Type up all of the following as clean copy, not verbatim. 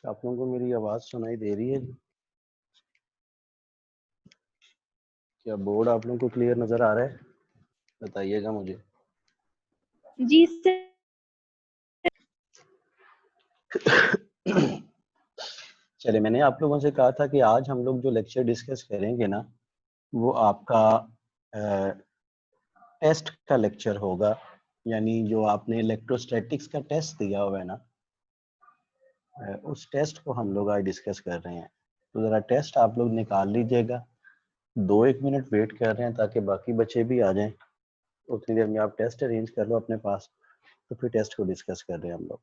आप लोगों को मेरी आवाज सुनाई दे रही है? क्या बोर्ड आप लोगों को क्लियर नजर आ रहा है? बताइएगा मुझे। जी सर। चलिए, मैंने आप लोगों से कहा था कि आज हम लोग जो लेक्चर डिस्कस करेंगे ना, वो आपका टेस्ट का लेक्चर होगा। यानी जो आपने इलेक्ट्रोस्टैटिक्स का टेस्ट दिया हुआ है ना, उस टेस्ट को हम लोग आज डिस्कस कर रहे हैं। तो ज़रा टेस्ट आप लोग निकाल लीजिएगा। 2-1 मिनट वेट कर रहे हैं ताकि बाकी बच्चे भी आ जाएं। उतनी देर में आप टेस्ट अरेंज कर लो अपने पास, तो फिर टेस्ट को डिस्कस कर रहे हैं हम लोग।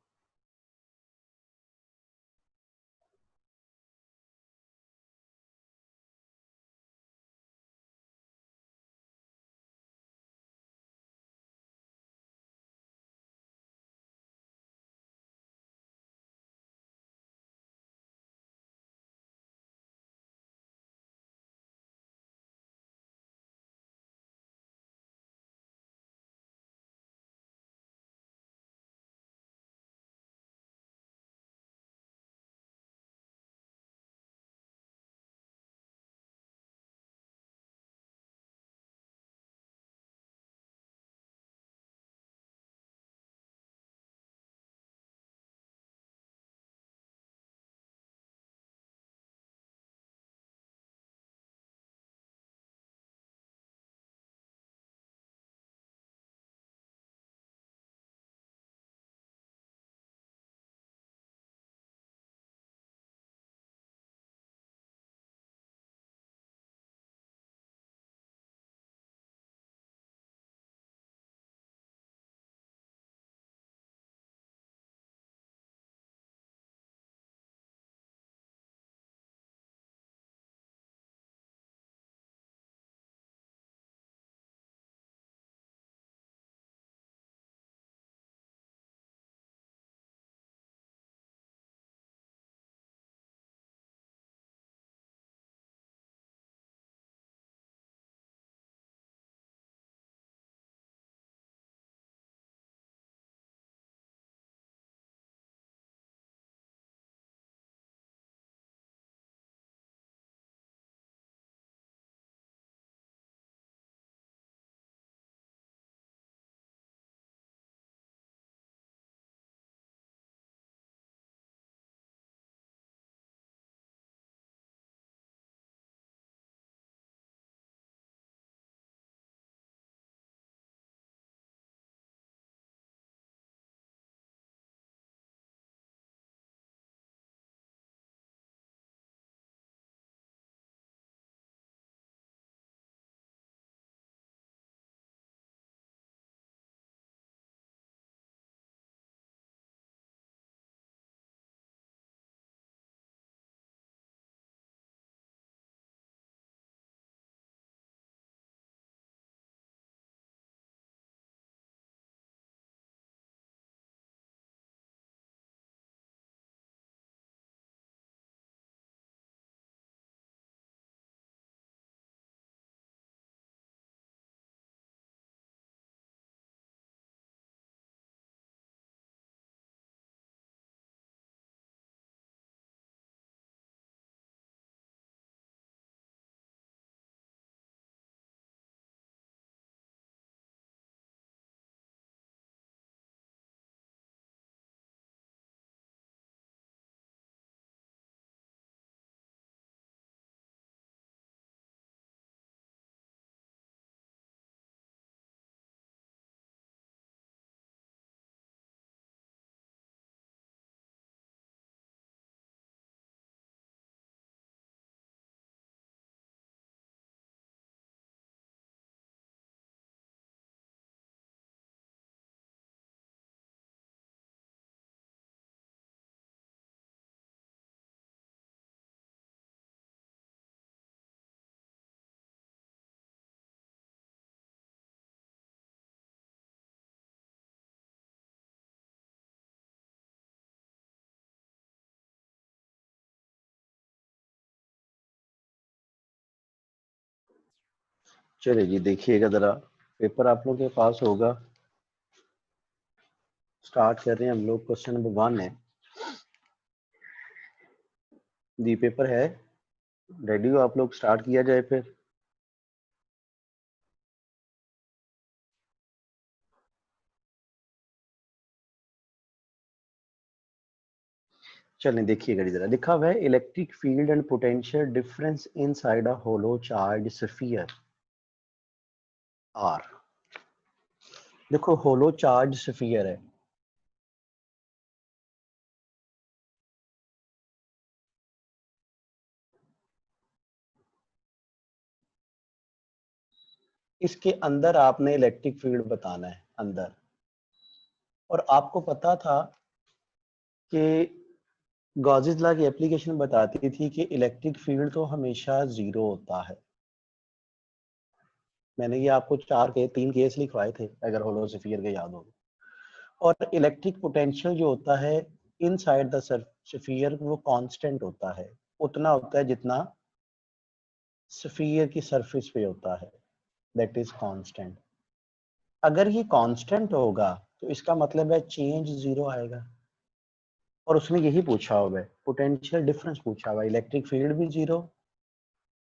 चलिए जी, देखिएगा ज़रा, पेपर आप लोग के पास होगा। स्टार्ट कर रहे हैं हम लोग। क्वेश्चन नंबर 1 है, जी पेपर है, रेडी हो आप लोग, स्टार्ट किया जाए फिर। चलें देखिएगा जरा, लिखा हुआ है electric field and potential difference inside a hollow charge sphere are. देखो होलो चार्ज स्फीयर है, इसके अंदर आपने इलेक्ट्रिक फील्ड बताना है अंदर, और आपको पता था कि गॉसेस लॉ की एप्लीकेशन बताती थी कि इलेक्ट्रिक फील्ड तो हमेशा जीरो होता है। मैंने ये आपको तीन केस लिखवाए थे अगर होलो स्फीयर के याद हो। और इलेक्ट्रिक पोटेंशियल जो होता है इनसाइड द स्फीयर वो कांस्टेंट होता है, उतना होता है जितना स्फीयर की सरफेस पे होता है, दैट इज कांस्टेंट। अगर ये कांस्टेंट होगा तो इसका मतलब है चेंज जीरो आएगा। और उसने यही पूछा हुआ है, पोटेंशियल डिफरेंस पूछा हुआ है, इलेक्ट्रिक फील्ड भी जीरो,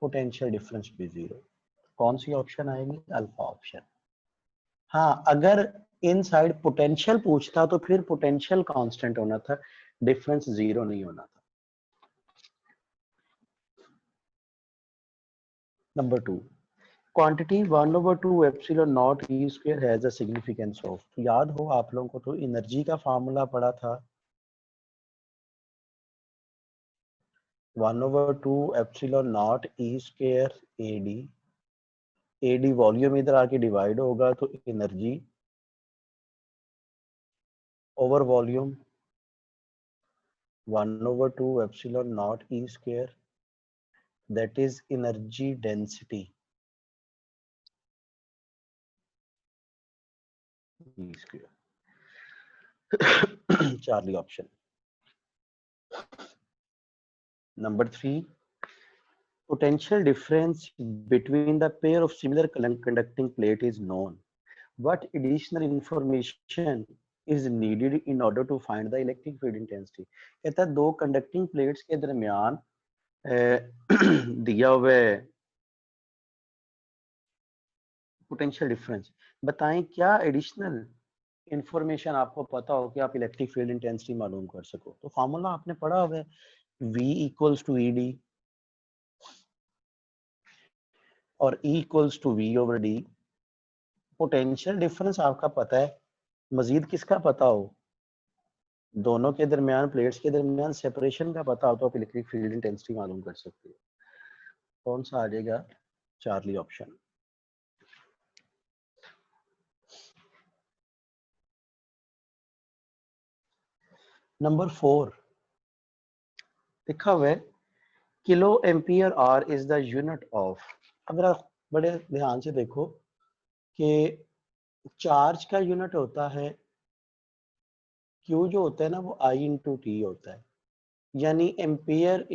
पोटेंशियल डिफरेंस भी जीरो। कौन सी ऑप्शन आएगी? Alpha option. हाँ, अगर इनसाइड पोटेंशियल पूछता तो फिर पोटेंशियल कांस्टेंट होना था, डिफरेंस जीरो नहीं होना था। Number 2, quantity 1/2 epsilon naught e square has a significance of. तो याद हो आप लोगों को तो एनर्जी का फार्मूला पड़ा था 1/2 epsilon naught e square A d. A d volume इधर आके डिवाइड होगा तो energy over volume 1/2 epsilon naught e square, that is energy density e square. Charlie option. Number 3, potential difference between the pair of similar conducting plate is known. What additional information is needed in order to find the electric field intensity? कहता है दो conducting plates के दरमियान दिया हुआ है potential difference, बताएं क्या एडिशनल इंफॉर्मेशन आपको पता हो कि आप इलेक्ट्रिक फील्ड इंटेंसिटी मालूम कर सको। तो फार्मूला आपने पढ़ा हुआ है V equals to e d और E equals to V over d. Potential difference आपका पता है, मजीद किसका पता हो? दोनों के दरमियान, प्लेट्स के दरमियान सेपरेशन का पता हो तो आप इलेक्ट्रिक फील्ड इंटेंसिटी मालूम कर सकते हो। कौन सा आ जाएगा? Charlie option. नंबर 4 लिखा हुआ है kilo ampere hour is the unit of. अगर आप बड़े ध्यान से देखो कि चार्ज का यूनिट होता है क्यू, जो होता है ना वो आई इंटू टी होता है, यानी ampere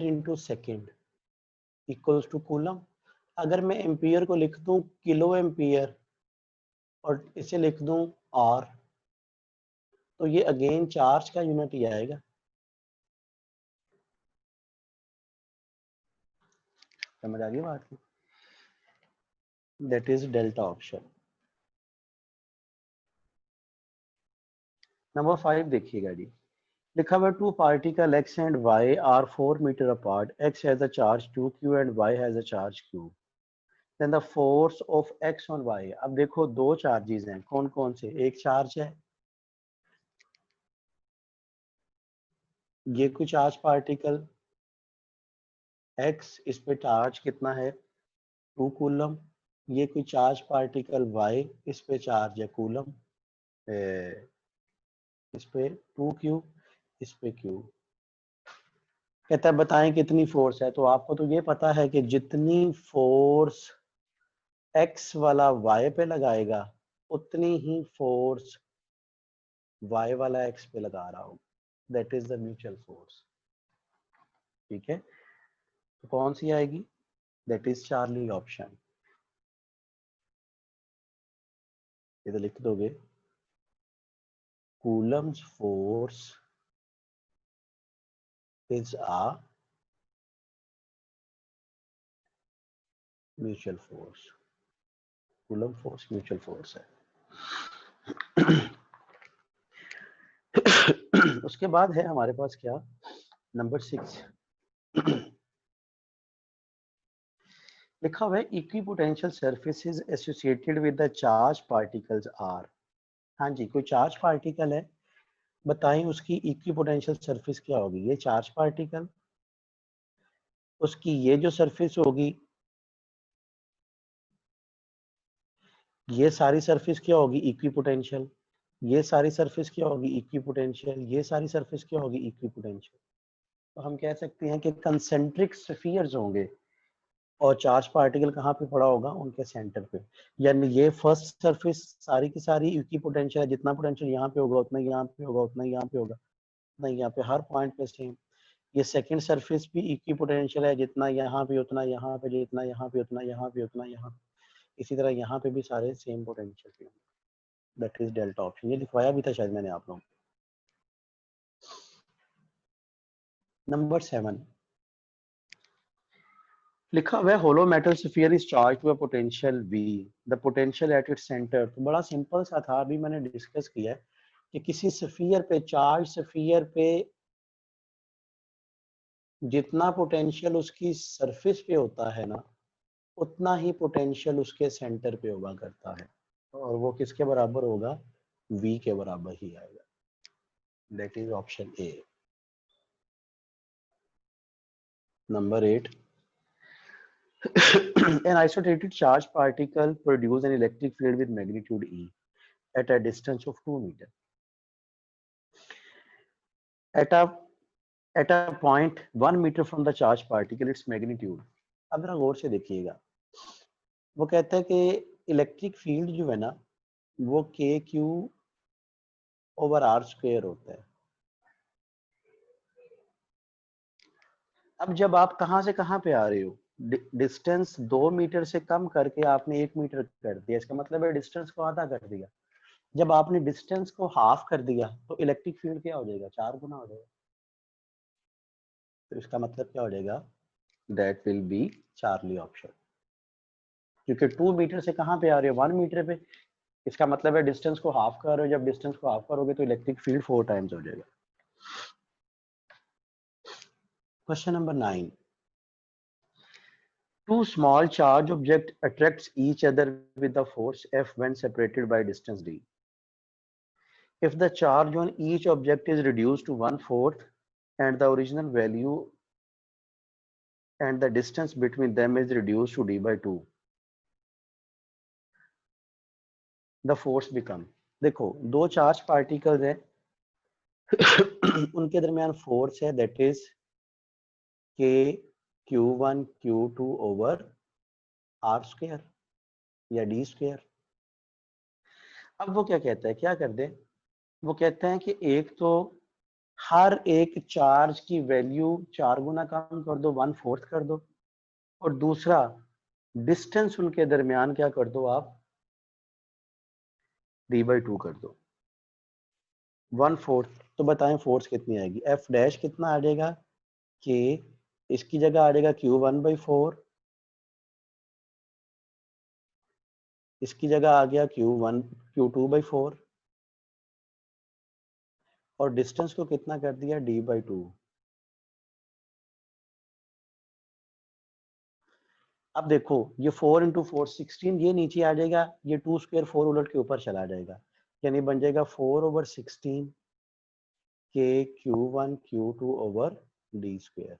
into second equals to coulomb. अगर मैं एम्पियर को लिख दूं किलो एम्पियर और इसे लिख दूं आर, तो ये अगेन चार्ज का यूनिट ही आएगा। समझ आ रही है बात की? That is delta option. Number 5 देखिएगा जी, लिखा हुआ two particle x and y are 4 meter apart, x has a charge q q and y has a charge q, then the force of x on y. अब देखो दो चार्जेस हैं, कौन कौन से? एक चार्ज है ये कोई चार्ज पार्टिकल x, इस पे चार्ज कितना है 2 कूलम। ये कोई चार्ज पार्टिकल y, इस पे चार्ज है कूलम, इस पे 2q, इस पे q। कहता है बताएं कितनी फोर्स है। तो आपको तो ये पता है कि जितनी फोर्स x वाला y पे लगाएगा उतनी ही फोर्स y वाला x पे लगा रहा होगा, that is the mutual force. ठीक है, तो कौन सी आएगी? That is Charlie option. इधर लिख दोगे Coulomb's force is a mutual force, coulomb force mutual force है। उसके बाद है हमारे पास क्या, नंबर 6 लिखा हुआ है equipotential surfaces associated with the charge particles are. हाँ जी, कोई चार्ज पार्टिकल है, बताएं उसकी इक्विपोटेंशियल सरफेस क्या होगी। ये चार्ज पार्टिकल, उसकी ये जो सरफेस होगी, ये सारी सरफेस क्या होगी, इक्विपोटेंशियल। ये सारी सरफेस क्या होगी, इक्विपोटेंशियल। ये सारी सरफेस क्या होगी, इक्विपोटेंशियल। तो हम कह सकते हैं कि कंसेंट्रिक स्फीयर्स होंगे और चार्ज पार्टिकल कहाँ पे पड़ा होगा, उनके सेंटर पे। यानी ये फर्स्ट सरफेस सारी की सारी इक्विपोटेंशियल है, जितना पोटेंशियल यहाँ पे होगा उतना यहाँ पे होगा, उतना यहाँ पे होगा, उतना यहाँ पे, हर पॉइंट पे सेम। ये सेकंड सरफेस भी इक्विपोटेंशियल है, जितना यहाँ पे उतना यहाँ पे, जितना यहाँ पे उतना यहाँ पे, उतना यहाँ पे। इसी तरह यहाँ पे भी सारे सेम पोटेंशियल पे होंगे। That is delta option. ये लिखवाया भी था शायद मैंने आप लोगों को। नंबर 7 लिखा हुआ है hollow metal sphere is charged to a potential V, the potential at its centre. तो बड़ा सिंपल सा था, अभी मैंने डिस्कस किया है कि किसी स्फीयर पे, चार्ज स्फीयर पे जितना पोटेंशियल उसकी सरफेस पे होता है ना, उतना ही पोटेंशियल उसके सेंटर पे हुआ करता है, और वो किसके बराबर होगा, V के बराबर ही आएगा। That is option A. Number 8 an isolated charged particle produce an electric field with magnitude E at a distance of 2 meters. At a point 1 meter from the charged particle, its magnitude. अब जरा गौर से देखिएगा, वो कहता है कि electric field जो है ना, वो के क्यू ओवर आर स्क्वायर होता है। अब जब आप कहाँ से कहाँ पे आ रहे हो, डिस्टेंस 2 मीटर से कम करके आपने 1 मीटर कर दिया, इसका मतलब है डिस्टेंस को आधा कर दिया। जब आपने डिस्टेंस को हाफ कर दिया तो इलेक्ट्रिक फील्ड क्या हो जाएगा, 4 गुना हो जाएगा। तो इसका मतलब क्या हो जाएगा, that will be Charlie option. क्योंकि 2 मीटर से कहाँ पे आ रहे हो, 1 मीटर पे, इसका मतलब है डिस्टेंस को हाफ कर रहे हो। जब डिस्टेंस को हाफ करोगे तो इलेक्ट्रिक फील्ड 4 टाइम्स हो जाएगा। Question number 9 two small charge object attracts each other with the force F when separated by distance d. If the charge on each object is reduced to 1/4 and the original value and the distance between them is reduced to d by 2, the force become। देखो, दो charge particles हैं, उनके दरमियान force है, that is k Q1 Q2 over r square या d square. अब वो क्या कहता है, क्या कर दे, वो कहता है कि एक तो हर एक चार्ज की वैल्यू 4 गुना कम कर दो, 1/4 कर दो, और दूसरा डिस्टेंस उनके दरमियान क्या कर दो आप, d/2 कर दो। 1/4 तो बताएं फोर्स कितनी आएगी, एफ डैश कितना आ जाएगा, के इसकी जगह आ जाएगा Q1/4, इसकी जगह आ गया Q2/4, और डिस्टेंस को कितना कर दिया, d/2। अब देखो, ये 4 × 4 16, ये नीचे आ जाएगा, ये 2 स्क्वायर 4 उलट के ऊपर चला जाएगा, यानी बन जाएगा 4/16 के Q1 Q2 over D square.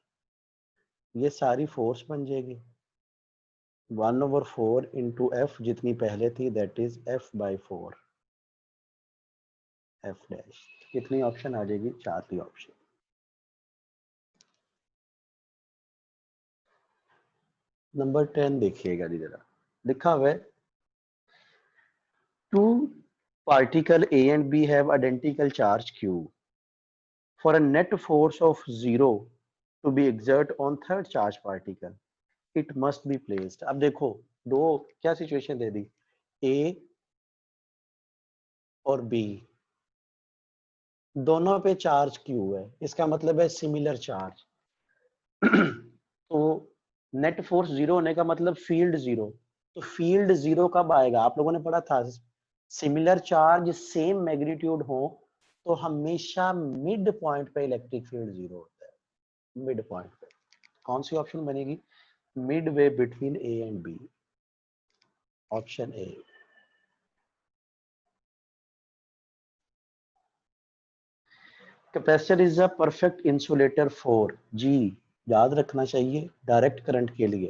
ये सारी फोर्स बन जाएगी 1/4 इंटू एफ जितनी पहले थी, that is F/4 F dash. कितनी ऑप्शन आ जाएगी, 4 ऑप्शन। नंबर 10 देखिएगा जी जरा, लिखा हुआ है two particle A and B have identical charge Q for a net force of 0 to be exert on third charge particle, it must be placed। अब देखो, दो क्या सिचुएशन दे दी, A और B दोनों पे चार्ज Q है, इसका मतलब है similar charge. Net force zero होने का मतलब फील्ड जीरो, तो फील्ड जीरो कब आएगा? आप लोगों ने पढ़ा था सिमिलर चार्ज सेम मैग्नीट्यूड हो तो हमेशा मिड पॉइंट पे इलेक्ट्रिक फील्ड जीरो होता है, मिड पॉइंट पे। कौन सी ऑप्शन बनेगी? Midway between A and B, option A. Capacitor is a perfect insulator for, जी याद रखना चाहिए, डायरेक्ट करंट के लिए,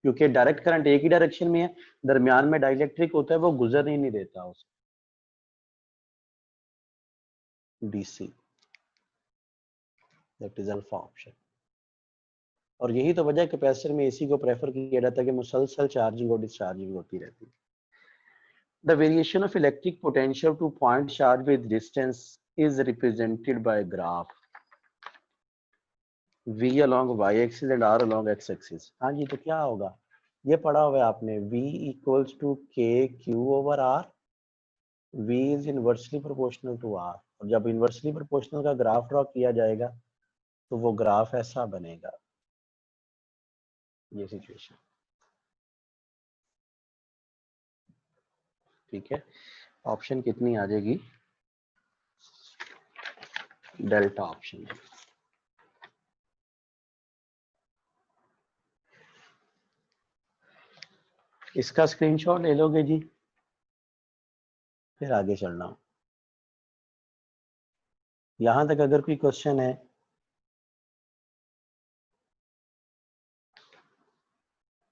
क्योंकि डायरेक्ट करंट एक ही डायरेक्शन में है, दरमियान में डाइलेक्ट्रिक होता है, वो गुजर ही नहीं देता उसे। DC, that is alpha option. और यही तो वजह है कैपेसिटर में एसी को प्रेफर किया जाता है कि मुसलसल चार्जिंग और डिस्चार्जिंग होती रहती है। The variation of electric potential two point charge with distance is represented by graph V along y axis and R along x axis। हाँ जी, तो क्या होगा? ये पढ़ा हुआ है आपने, V equals to K Q over R, V is inversely proportional to R। और जब इनवर्सली प्रोपोर्शनल का ग्राफ ड्रॉ किया जाएगा तो वो ग्राफ ऐसा बनेगा, ये सिचुएशन, ठीक है। ऑप्शन कितनी आ जाएगी? Delta option. इसका स्क्रीनशॉट ले लोगे जी, फिर आगे चलना। यहां तक अगर कोई क्वेश्चन है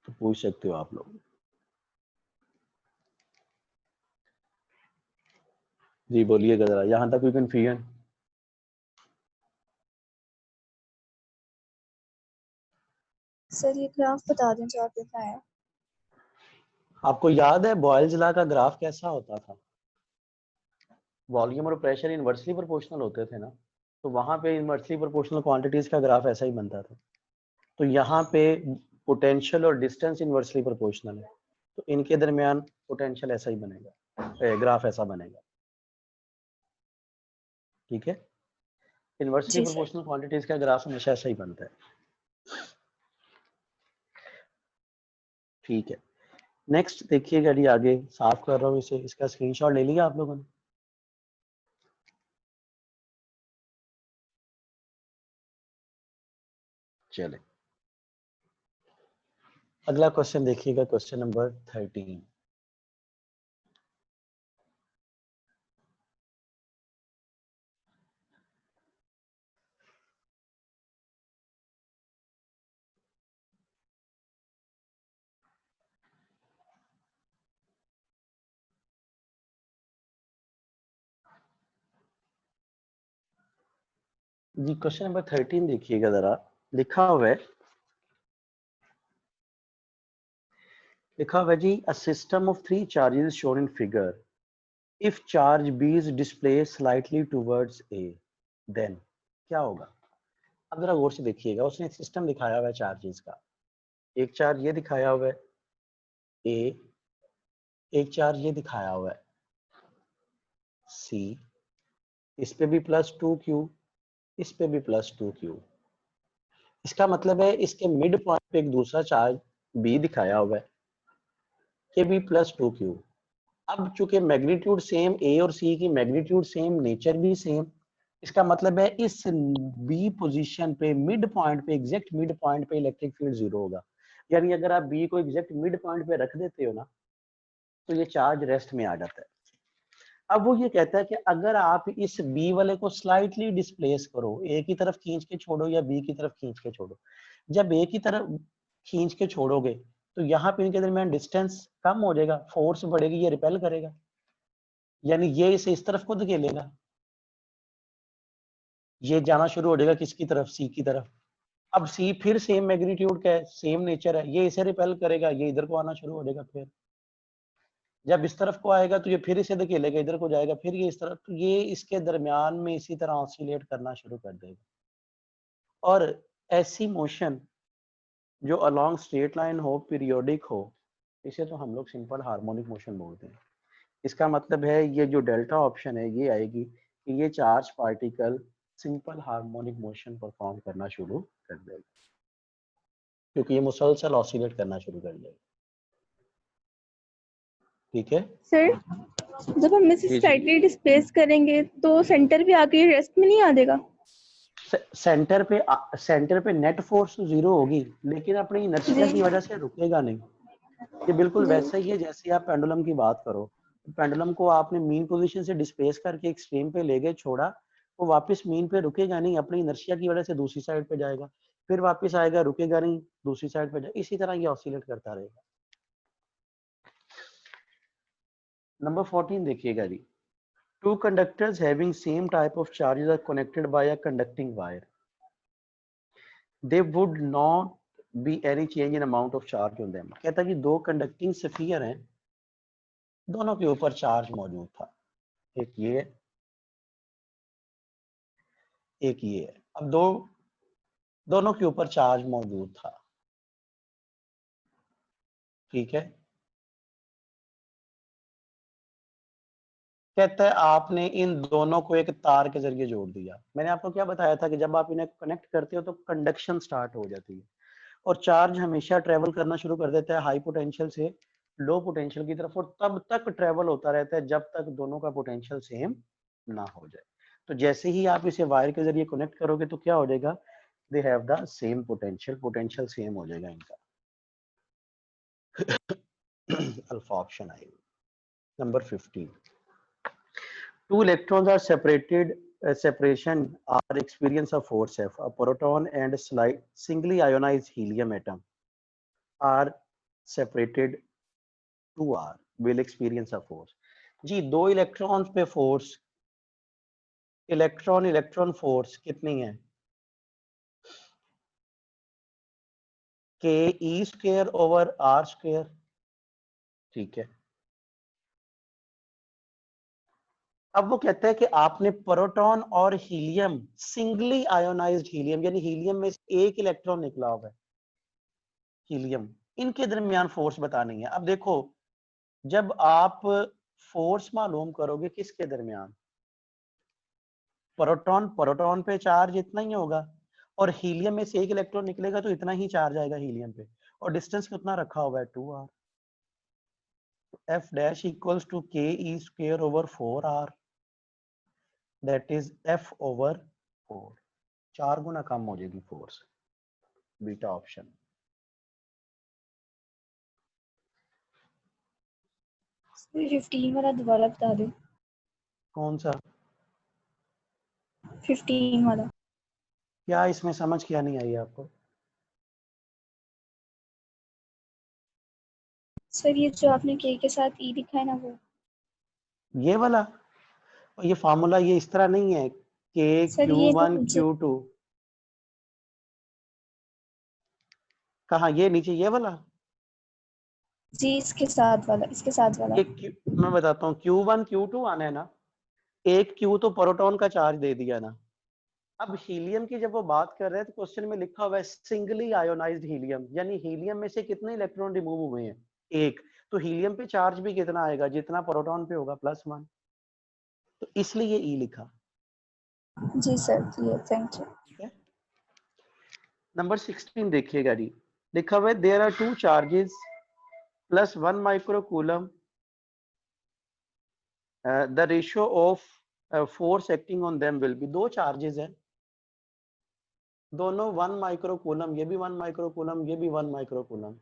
तो पूछ सकते हो आप लोग। जी बोलिएगा जरा, यहां तक कोई कंफ्यूजन? सर ये ग्राफ बता दें जो आपने बताया। आपको याद है बॉयल्स लॉ का ग्राफ कैसा होता था? वॉल्यूम और प्रेशर इनवर्सली प्रोपोर्शनल होते थे ना, तो वहां पे इनवर्सली प्रोपोर्शनल क्वांटिटीज का ग्राफ ऐसा ही बनता था। तो यहाँ पे पोटेंशियल और डिस्टेंस इनवर्सली प्रोपोर्शनल है, तो इनके दरमियान पोटेंशियल ऐसा ही बनेगा, ग्राफ ऐसा बनेगा, ठीक है। इनवर्सली जी सर। प्रोपोर्शनल क्वांटिटीज का ग्राफ हमेशा ऐसा ही बनता है, ठीक है। नेक्स्ट देखिएगा जी, आगे साफ कर रहा हूँ इसे, इसका स्क्रीनशॉट ले लिया आप लोगों ने? चले अगला क्वेश्चन देखिएगा, क्वेश्चन नंबर 13। जी क्वेश्चन नंबर 13 देखिएगा जरा, लिखा हुआ है, जी, a system of 3 charges is shown in figure, if charge B is displaced slightly towards A, then क्या होगा? अब जरा गौर से देखिएगा, उसने एक सिस्टम दिखाया हुआ है चार्जेस का, एक चार्ज ये दिखाया हुआ है A, एक चार्ज ये दिखाया हुआ है C, इस पे भी +2Q, इस पे भी +2Q। इसका मतलब है इसके मिड पॉइंट पे एक दूसरा चार्ज B दिखाया हुआ है कि भी +2Q। अब चूंकि मैग्नीट्यूड सेम, ए और सी की मैग्नीट्यूड सेम, नेचर भी सेम, इसका मतलब है इस बी पोजीशन पे मिड पॉइंट पे, एग्जैक्ट मिड पॉइंट पे इलेक्ट्रिक फील्ड जीरो होगा। यानी अगर आप बी को एग्जैक्ट मिड पॉइंट पे रख देते हो ना, तो ये चार्ज रेस्ट में आ जाता है। अब वो ये कहता है कि अगर आप इस बी वाले को स्लाइटली डिस्प्लेस करो, ए की तरफ खींच के छोड़ो या बी की तरफ खींच के छोड़ो, जब ए की तरफ खींच के छोड़ोगे तो यहाँ पे इनके दरमियान डिस्टेंस कम हो जाएगा, फोर्स बढ़ेगी, ये रिपेल करेगा, यानी ये इसे इस तरफ को धकेलेगा, ये जाना शुरू हो जाएगा किसकी तरफ? सी की तरफ। अब सी फिर सेम मैग्नीट्यूड का है, सेम नेचर है, ये इसे रिपेल करेगा, ये इधर को आना शुरू हो जाएगा, फिर जब इस तरफ को आएगा तो ये फिर इसे धकेलेगा, इधर को जाएगा, फिर ये इस तरफ, तो ये इसके दरमियान में इसी तरह ऑसिलेट करना शुरू कर देगा। और ऐसी मोशन जो अलोंग स्ट्रेट लाइन हो, पीरियोडिक हो, इसे तो हम लोग सिंपल हार्मोनिक मोशन बोलते हैं। इसका मतलब है ये जो डेल्टा ऑप्शन है ये आएगी कि ये charge particle simple harmonic motion perform करना शुरू कर देगा। क्योंकि ये मुसलसल ऑसिलेट करना शुरू कर देगा। ठीक है सर जब हम इसे जी जी। स्लाइटली डिस्प्लेस करेंगे तो सेंटर पे आके रेस्ट में नहीं आ जाएगा? सेंटर पे नेट फोर्स तो जीरो होगी, लेकिन अपनी इनर्शिया जी की वजह से रुकेगा नहीं। ये बिल्कुल जी वैसा ही है जैसे आप पेंडुलम की बात करो। पेंडुलम को आपने मीन पोजीशन से डिस्प्लेस करके एक्सट्रीम पे ले गए, छोड़ा, वो वापस मीन पे रुकेगा नहीं, अपनी इनर्शिया की वजह से दूसरी साइड पे जाएगा, फिर वापस आएगा, रुकेगा नहीं, दूसरी साइड पे जाएगा, इसी तरह ये ऑसिलेट करता रहेगा। नंबर 14 देखिएगा जी। Two conductors having same type of charges are connected by a conducting wire. There would not be any change in amount of charge on them. कहता है कि दो कंडक्टिंग स्फीयर हैं, दोनों के ऊपर चार्ज मौजूद था, एक ये है, एक ये है। अब दोनों के ऊपर चार्ज मौजूद था, ठीक है। कहता है आपने इन दोनों को एक तार के जरिए जोड़ दिया। मैंने आपको क्या बताया था कि जब आप इन्हें कनेक्ट करते हो तो कंडक्शन स्टार्ट हो जाती है, और चार्ज हमेशा ट्रेवल करना शुरू कर देता है हाई पोटेंशियल से लो पोटेंशियल की तरफ, और तब तक ट्रेवल होता रहता है जब तक दोनों का पोटेंशियल सेम ना हो जाए। तो जैसे ही आप इसे वायर के जरिए कनेक्ट करोगे तो क्या हो जाएगा, they have the same potential, potential same हो जाएगा इनका। अल्फा ऑप्शन आएगा। Number 15, two electrons are separated, separation are experience of force F. A proton and singly ionized helium atom are separated 2R will experience a force. जी दो electrons पे force, electron electron force कितनी है, के E square over r square, ठीक है। अब वो कहता है कि आपने प्रोटॉन और हीलियम, सिंगली आयोनाइज्ड हीलियम, यानी हीलियम में एक इलेक्ट्रॉन निकला हुआ है, हीलियम, इनके दरमियान फोर्स बतानी है। अब देखो, जब आप फोर्स मालूम करोगे किसके दरमियान, प्रोटॉन प्रोटॉन पे चार्ज इतना ही होगा, और हीलियम में से एक इलेक्ट्रॉन निकलेगा तो इतना ही चार्ज आएगा हीलियम पे, और डिस्टेंस कितना रखा हुआ है 2r। F dash equals to K E square over 4r, that is F over 4, 4 गुना कम हो जाएगी फोर्स, बीटा ऑप्शन। सर 15 वाला दोबारा बता दो। कौन सा, 15 वाला। क्या इसमें समझ क्या नहीं आई आपको? सर ये जो आपने के साथ ई लिखा है ना वो। ये वाला, और ये फार्मूला ये इस तरह नहीं है, के सर क्यू ये जो वन नीचे, क्यू टू, कहाँ ये नीचे ये वाला, जी इसके साथ वाला, इसके साथ वाला। ये मैं बताता हूँ, Q1 Q2 आना है ना, एक Q तो प्रोटॉन का चार्ज दे दिया ना। अब हीलियम की जब वो बात कर रहे हैं तो क्वेश्चन में लिखा हुआ है सिंगली आयोनाइज्ड हीलियम, यानी हीलियम में से कितने इलेक्ट्रॉन रिमूव हुए हैं, एक, तो हीलियम पे चार्ज भी कितना आएगा, जितना प्रोटॉन पे होगा, +1, तो इसलिए ई लिखा। जी सर, जी थैंक यू। ठीक है। नंबर 16 देखिएगा जी, लिखा हुआ है there are two charges +1 microcoulomb, the ratio of force acting on them will be, दो चार्जेस हैं, दोनों 1 माइक्रोकूलम, ये भी 1 माइक्रोकूलम, ये भी 1 माइक्रोकूलम,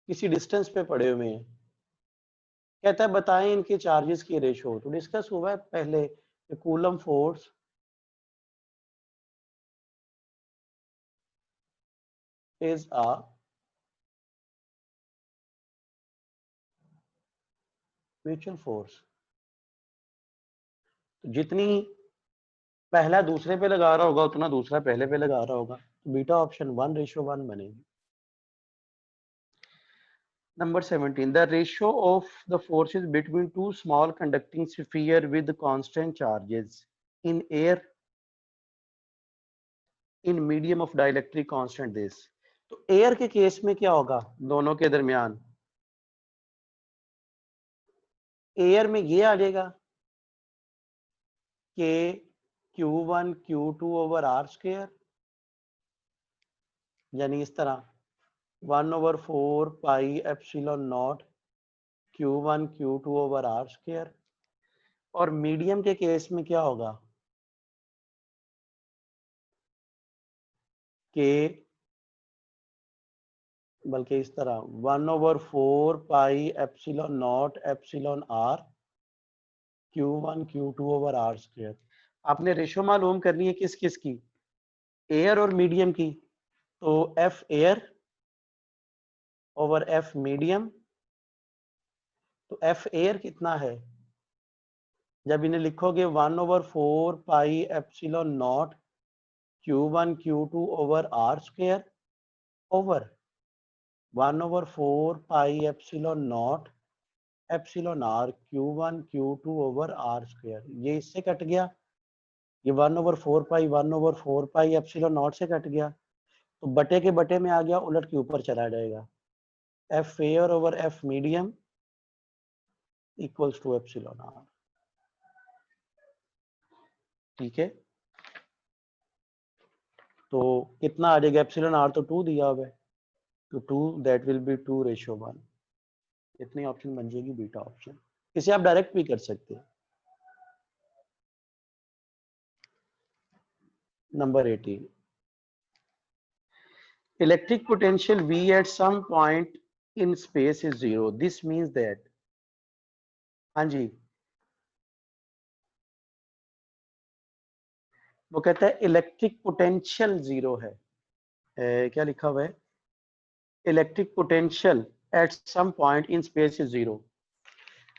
किसी डिस्टेंस पे पड़े हुए हैं। कहता है बताएं इनके चार्जेस की रेशो, तो डिस्कस हुआ है पहले, coulomb force is a mutual force, तो जितनी पहला दूसरे पे लगा रहा होगा उतना दूसरा पहले पे लगा रहा होगा, तो बीटा ऑप्शन 1:1 बनेगी। Number 17, the ratio of the forces between two small conducting sphere with constant charges in air in medium of dielectric constant this, तो एयर के केस में क्या होगा, दोनों के दरमियान एयर में ये आ जाएगा के Q1 Q2 over r square, यानी इस तरह 1/4 pi epsilon naught Q1 Q2 over r square. और मीडियम के केस में क्या होगा, के बल्कि इस तरह 1/4 pi epsilon naught epsilon r Q1 Q2 over r square. आपने रेशो मालूम करनी है किस किस की, एयर और मीडियम की। तो f air over f medium, तो एफ एयर कितना है, जब इन्हें लिखोगे 1/4 pi epsilon naught Q1 Q2 over r square over 1/4 pi epsilon naught epsilon r Q1 Q2 over r square. ये इससे कट गया, ये 1/4 पाई एप्सिलॉन नॉट से कट गया, तो बटे के बटे में आ गया, उलट के ऊपर चला जाएगा। F air over f medium equals to epsilon r. ठीक है, तो कितना आ जाएगा, एप्सिलॉन आर तो 2 दिया हुआ है, तो 2 दैट विल बी 2:1। इतनी ऑप्शन बन जाएगी बीटा ऑप्शन। इसे आप डायरेक्ट भी कर सकते हैं। Number 18, electric potential V at some point in space is 0. This means that, हाँ जी, वो कहता है इलेक्ट्रिक पोटेंशियल 0 है। क्या लिखा हुआ है, electric potential at some point in space is 0।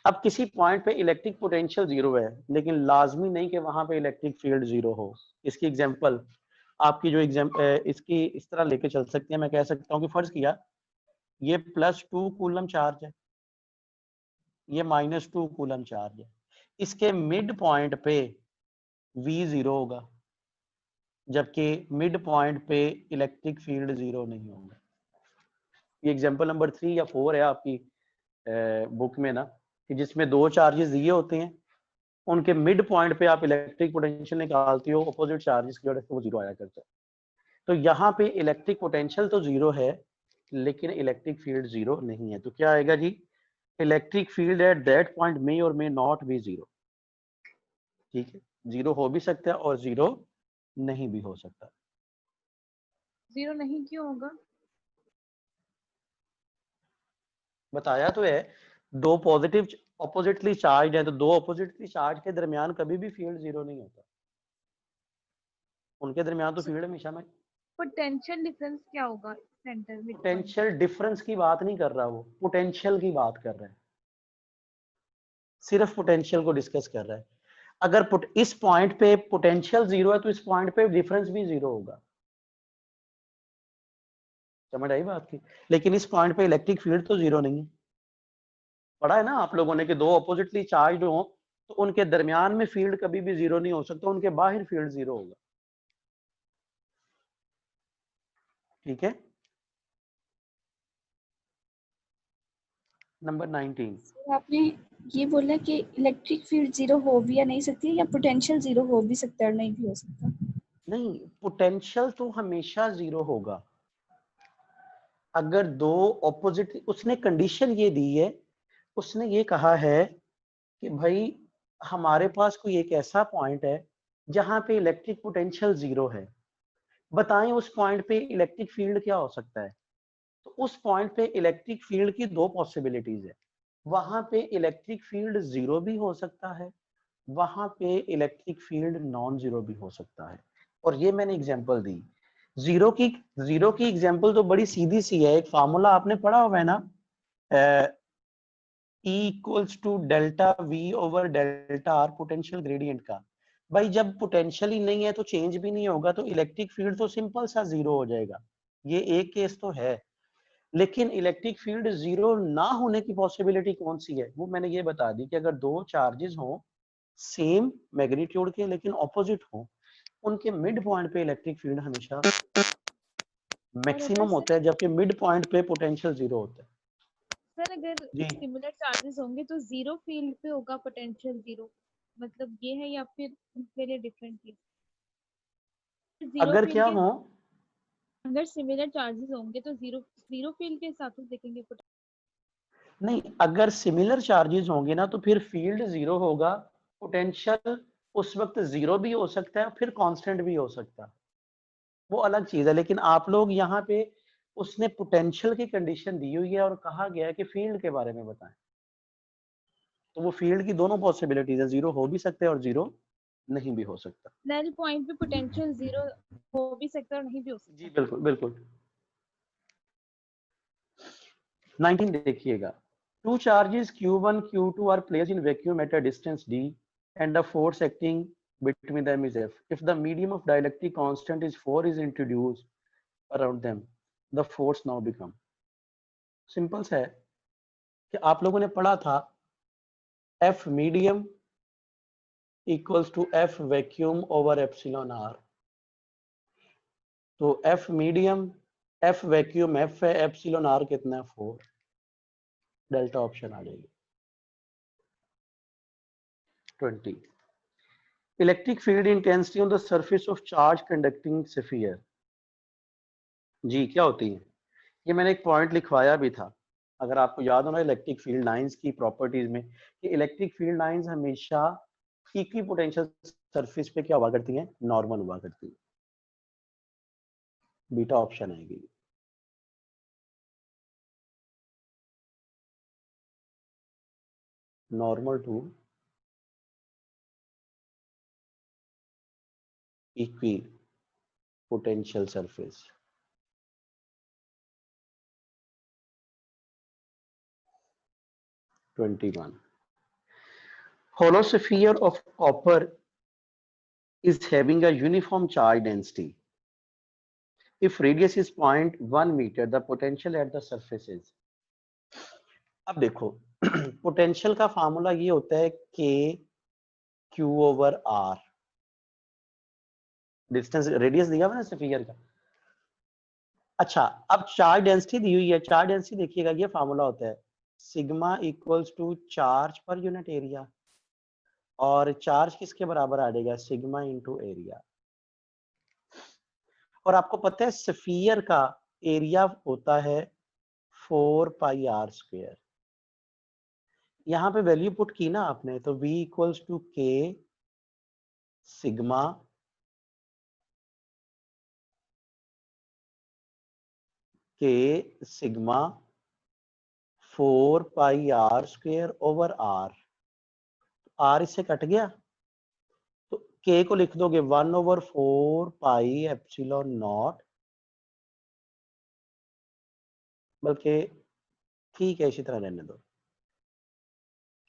अब किसी पॉइंट पे इलेक्ट्रिक पोटेंशियल 0 है, लेकिन लाजमी नहीं कि वहां पे इलेक्ट्रिक फील्ड 0 हो। इसकी एग्जांपल आपकी जो इसकी इस तरह लेके चल सकते हैं। मैं कह सकता हूँ कि फर्ज किया ये +2 कूलम चार्ज है, ये -2 कूलम चार्ज है, इसके मिड पॉइंट पे V 0 होगा, जबकि मिड पॉइंट पे इलेक्ट्रिक फील्ड 0 नहीं होगा। ये एग्जांपल नंबर 3 या 4 है आपकी बुक में ना, कि जिसमें दो चार्जेस दिए होते हैं, उनके मिड पॉइंट पे आप इलेक्ट्रिक पोटेंशियल निकालते हो अपोजिट चार्जेस की वजह से, वो 0 आया करता है। तो यहाँ पे इलेक्ट्रिक पोटेंशियल तो 0 है, लेकिन इलेक्ट्रिक फील्ड 0 नहीं है। तो क्या आएगा जी, electric field at that point may or may not be 0। ठीक है, 0 हो भी सकता है और 0 नहीं भी हो सकता। 0 नहीं क्यों होगा? बताया तो है, दो पॉजिटिव ऑपोजिटली चार्ज है, तो दो ऑपोजिटली चार्ज के दरमियान कभी भी फील्ड 0 नहीं होता, उनके दरमियान तो फील्ड हमेशा में। पोटेंशियल डिफरेंस क्या होगा सेंटर में? पोटेंशियल डिफरेंस की बात नहीं कर रहा, वो पोटेंशियल की बात कर रहा है, सिर्फ पोटेंशियल को डिस्कस कर रहा है। अगर इस पॉइंट पे पोटेंशियल 0 है, तो इस पॉइंट पे डिफरेंस भी 0 होगा। समझ आई बात की? लेकिन इस पॉइंट पे इलेक्ट्रिक फील्ड तो 0 नहीं है। पढ़ा है ना आप लोगों ने कि दो अपोजिटली चार्ज हो तो उनके दरमियान में फील्ड कभी भी 0 नहीं हो सकता, उनके बाहर फील्ड 0 होगा। ठीक है, नंबर 19, आपने ये बोला कि इलेक्ट्रिक फील्ड 0 हो भी या नहीं सकती, या पोटेंशियल 0 हो भी सकता है और नहीं भी हो सकता? नहीं, पोटेंशियल तो हमेशा 0 होगा। अगर दो ऑपोजिट, उसने कंडीशन ये दी है, उसने ये कहा है कि भाई हमारे पास कोई एक ऐसा पॉइंट है जहां पे इलेक्ट्रिक पोटेंशियल 0 है, बताएं उस पॉइंट पे इलेक्ट्रिक फील्ड क्या हो सकता है। तो उस पॉइंट पे इलेक्ट्रिक फील्ड की दो पॉसिबिलिटीज है, वहां पे इलेक्ट्रिक फील्ड 0 भी हो सकता है, वहां पे इलेक्ट्रिक फील्ड नॉन 0 भी हो सकता है। और ये मैंने एग्जांपल दी। जीरो की एग्जांपल तो बड़ी सीधी सी है, एक फार्मूला आपने पढ़ा हुआ है ना, E equals to delta V over delta R, potential gradient का। भाई जब पोटेंशियल ही नहीं है तो चेंज भी नहीं होगा, तो इलेक्ट्रिक फील्ड तो सिंपल सा 0 हो जाएगा। ये एक केस तो है, लेकिन इलेक्ट्रिक फील्ड 0 ना होने की पॉसिबिलिटी कौन सी है, वो मैंने ये बता दी कि अगर दो चार्जेस हो सेम मैग्नीट्यूड के लेकिन ऑपोजिट हो, उनके मिड पॉइंट पे इलेक्ट्रिक फील्ड हमेशा मैक्सिमम होता है, जबकि मिड पॉइंट पे पोटेंशियल 0 होता है। सर अगर जी, सिमिलर चार्जेस होंगे तो 0 फील्ड पे होगा पोटेंशियल 0, मतलब ये है, या फिर उसके लिए डिफरेंट चीज? 0 अगर फील्ड क्या के हो, अगर सिमिलर चार्जेस होंगे तो जीरो जीरो फील्ड के हिसाब से देखेंगे नहीं, अगर सिमिलर चार्जेस होंगे ना तो फिर फील्ड जीरो होगा, पोटेंशियल उस वक्त जीरो भी हो सकता है, फिर कांस्टेंट भी हो सकता है, वो अलग चीज है। लेकिन आप लोग यहाँ पे उसने पोटेंशियल की कंडीशन दी हुई है और कहा गया है कि फील्ड के बारे में बताएं, तो वो फील्ड की दोनों पॉसिबिलिटीज है, जीरो हो भी सकते हैं और जीरो नहीं भी हो सकता। नल पॉइंट पे पोटेंशियल जीरो हो भी सकता है और नहीं भी हो जी सकता। बिल्कुल बिल्कुल। 19 देखिएगा, two charges q1 q2 are placed in vacuum at a distance d and the force acting between them is f. If the medium of dielectric constant is 4 is introduced around them, the force now become, simple है कि आप लोगों ने पढ़ा था F medium equals to F vacuum over epsilon r, तो F medium F vacuum F है, epsilon r कितना है 4, डेल्टा ऑप्शन आ जाएगी। 20 electric field intensity on the surface of charged conducting sphere, जी क्या होती है? ये मैंने एक पॉइंट लिखवाया भी था, अगर आपको याद हो ना इलेक्ट्रिक फील्ड लाइंस की प्रॉपर्टीज में, कि इलेक्ट्रिक फील्ड लाइंस हमेशा इक्विपोटेंशियल सरफेस पे क्या हुआ करती हैं, नॉर्मल हुआ करती है। बीटा ऑप्शन आएगी। Normal to equipotential surface. Hollow sphere of copper is having a uniform charge density. If radius is 0.1 meter, the potential at the surface is, अब देखो पोटेंशियल का फार्मूला ये होता है k q over r, distance radius दिया हुआ ना sphere का। अच्छा, अब चार्ज डेंसिटी दी हुई है, चार्ज डेंसिटी देखिएगा, ये फार्मूला होता है sigma equals to charge per unit area, और चार्ज किसके बराबर आ जाएगा, सिग्मा इनटू एरिया। और आपको पता है स्फीयर का एरिया होता है 4 पाई आर स्क्वायर। यहाँ पे वैल्यू पुट की ना आपने, तो v equals to k sigma k sigma 4 pi r square over r, r इससे कट गया तो के को लिख दोगे 1/4 पाई एप्सिलॉन नॉट, बल्कि ठीक है इसी तरह रहने दो,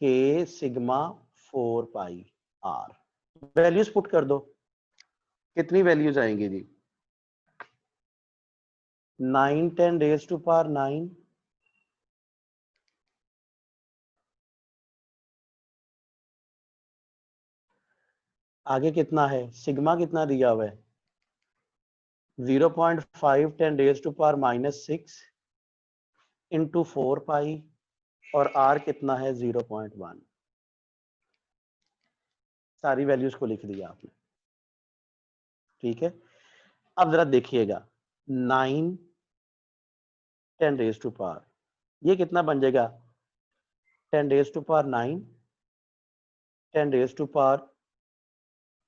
k sigma 4 pi r. Values put कर दो, कितनी वैल्यूज आएंगी जी, 9 10 रेज टू पावर 9, आगे कितना है, सिग्मा कितना दिया हुआ है 0.5 10 रेज टू पावर -6 इंटू 4 पाई, और आर कितना है 0.1। सारी वैल्यूज को लिख दिया आपने, ठीक है। अब जरा देखिएगा 9 10 रेज टू पावर, ये कितना बन जाएगा 10 raise to power 9 10 raise to power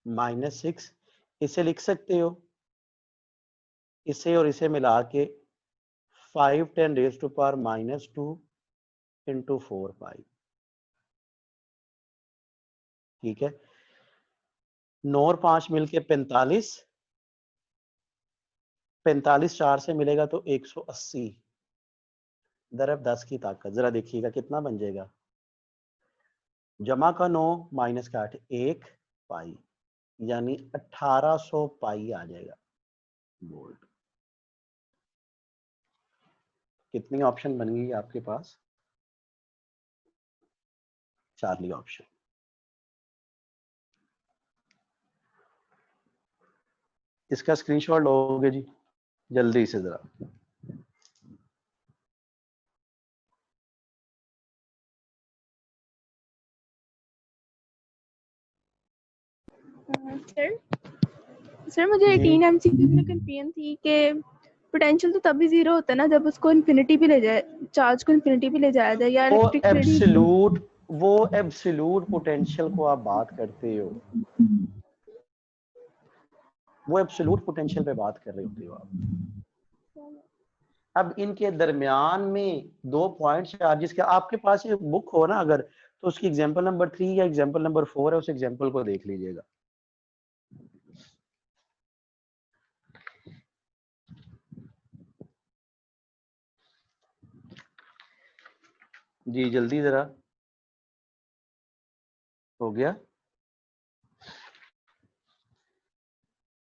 -6, इसे लिख सकते हो, इसे और इसे मिला के 5 10 रेज टू पावर -2 इंटू 4 पाई, ठीक है। 9 और 5 मिलके 45, 45 4 से मिलेगा तो 180 दरब 10 की ताकत। जरा देखिएगा कितना बन जाएगा, जमा का 9 माइनस का 8 1 पाई, यानी 1800 पाई आ जाएगा वोल्ट। कितनी ऑप्शन बन गई आपके पास, चार्ली ऑप्शन। इसका स्क्रीनशॉट लोगे जी जल्दी से जरा। सर मुझे जी 18 MCQ में कंफ्यूजन थी कि पोटेंशियल तो तभी जीरो होता है ना जब उसको इन्फिनिटी पे ले जाए, चार्ज को इन्फिनिटी पे ले जाया जाए, या वो इलेक्ट्रिक फील्ड ही एब्सोल्यूट पोटेंशियल को आप बात करते हो, वो एब्सोल्यूट पोटेंशियल पे बात कर रहे होते हो आप। अब इनके दरमियान में 2 पॉइंट चार्जेस के, आपके पास ये बुक हो ना अगर, तो उसकी एग्जांपल नंबर 3 या एग्जांपल नंबर 4 है, उस एग्जांपल को देख लीजिएगा। जी जल्दी जरा, हो गया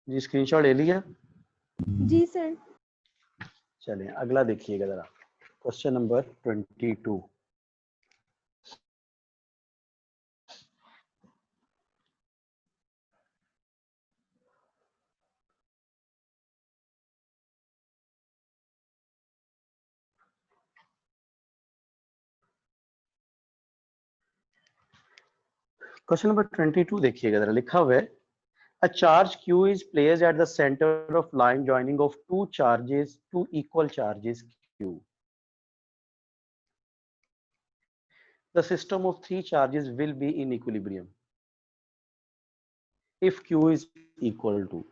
जी, स्क्रीनशॉट ले लिया? जी सर। चलें अगला देखिएगा जरा, क्वेश्चन नंबर 22। क्वेश्चन नंबर 22 देखिएगा जरा, लिखा हुआ है a charge q is placed at the center of line joining of two equal charges q. The system of three charges will be in equilibrium if q is equal to.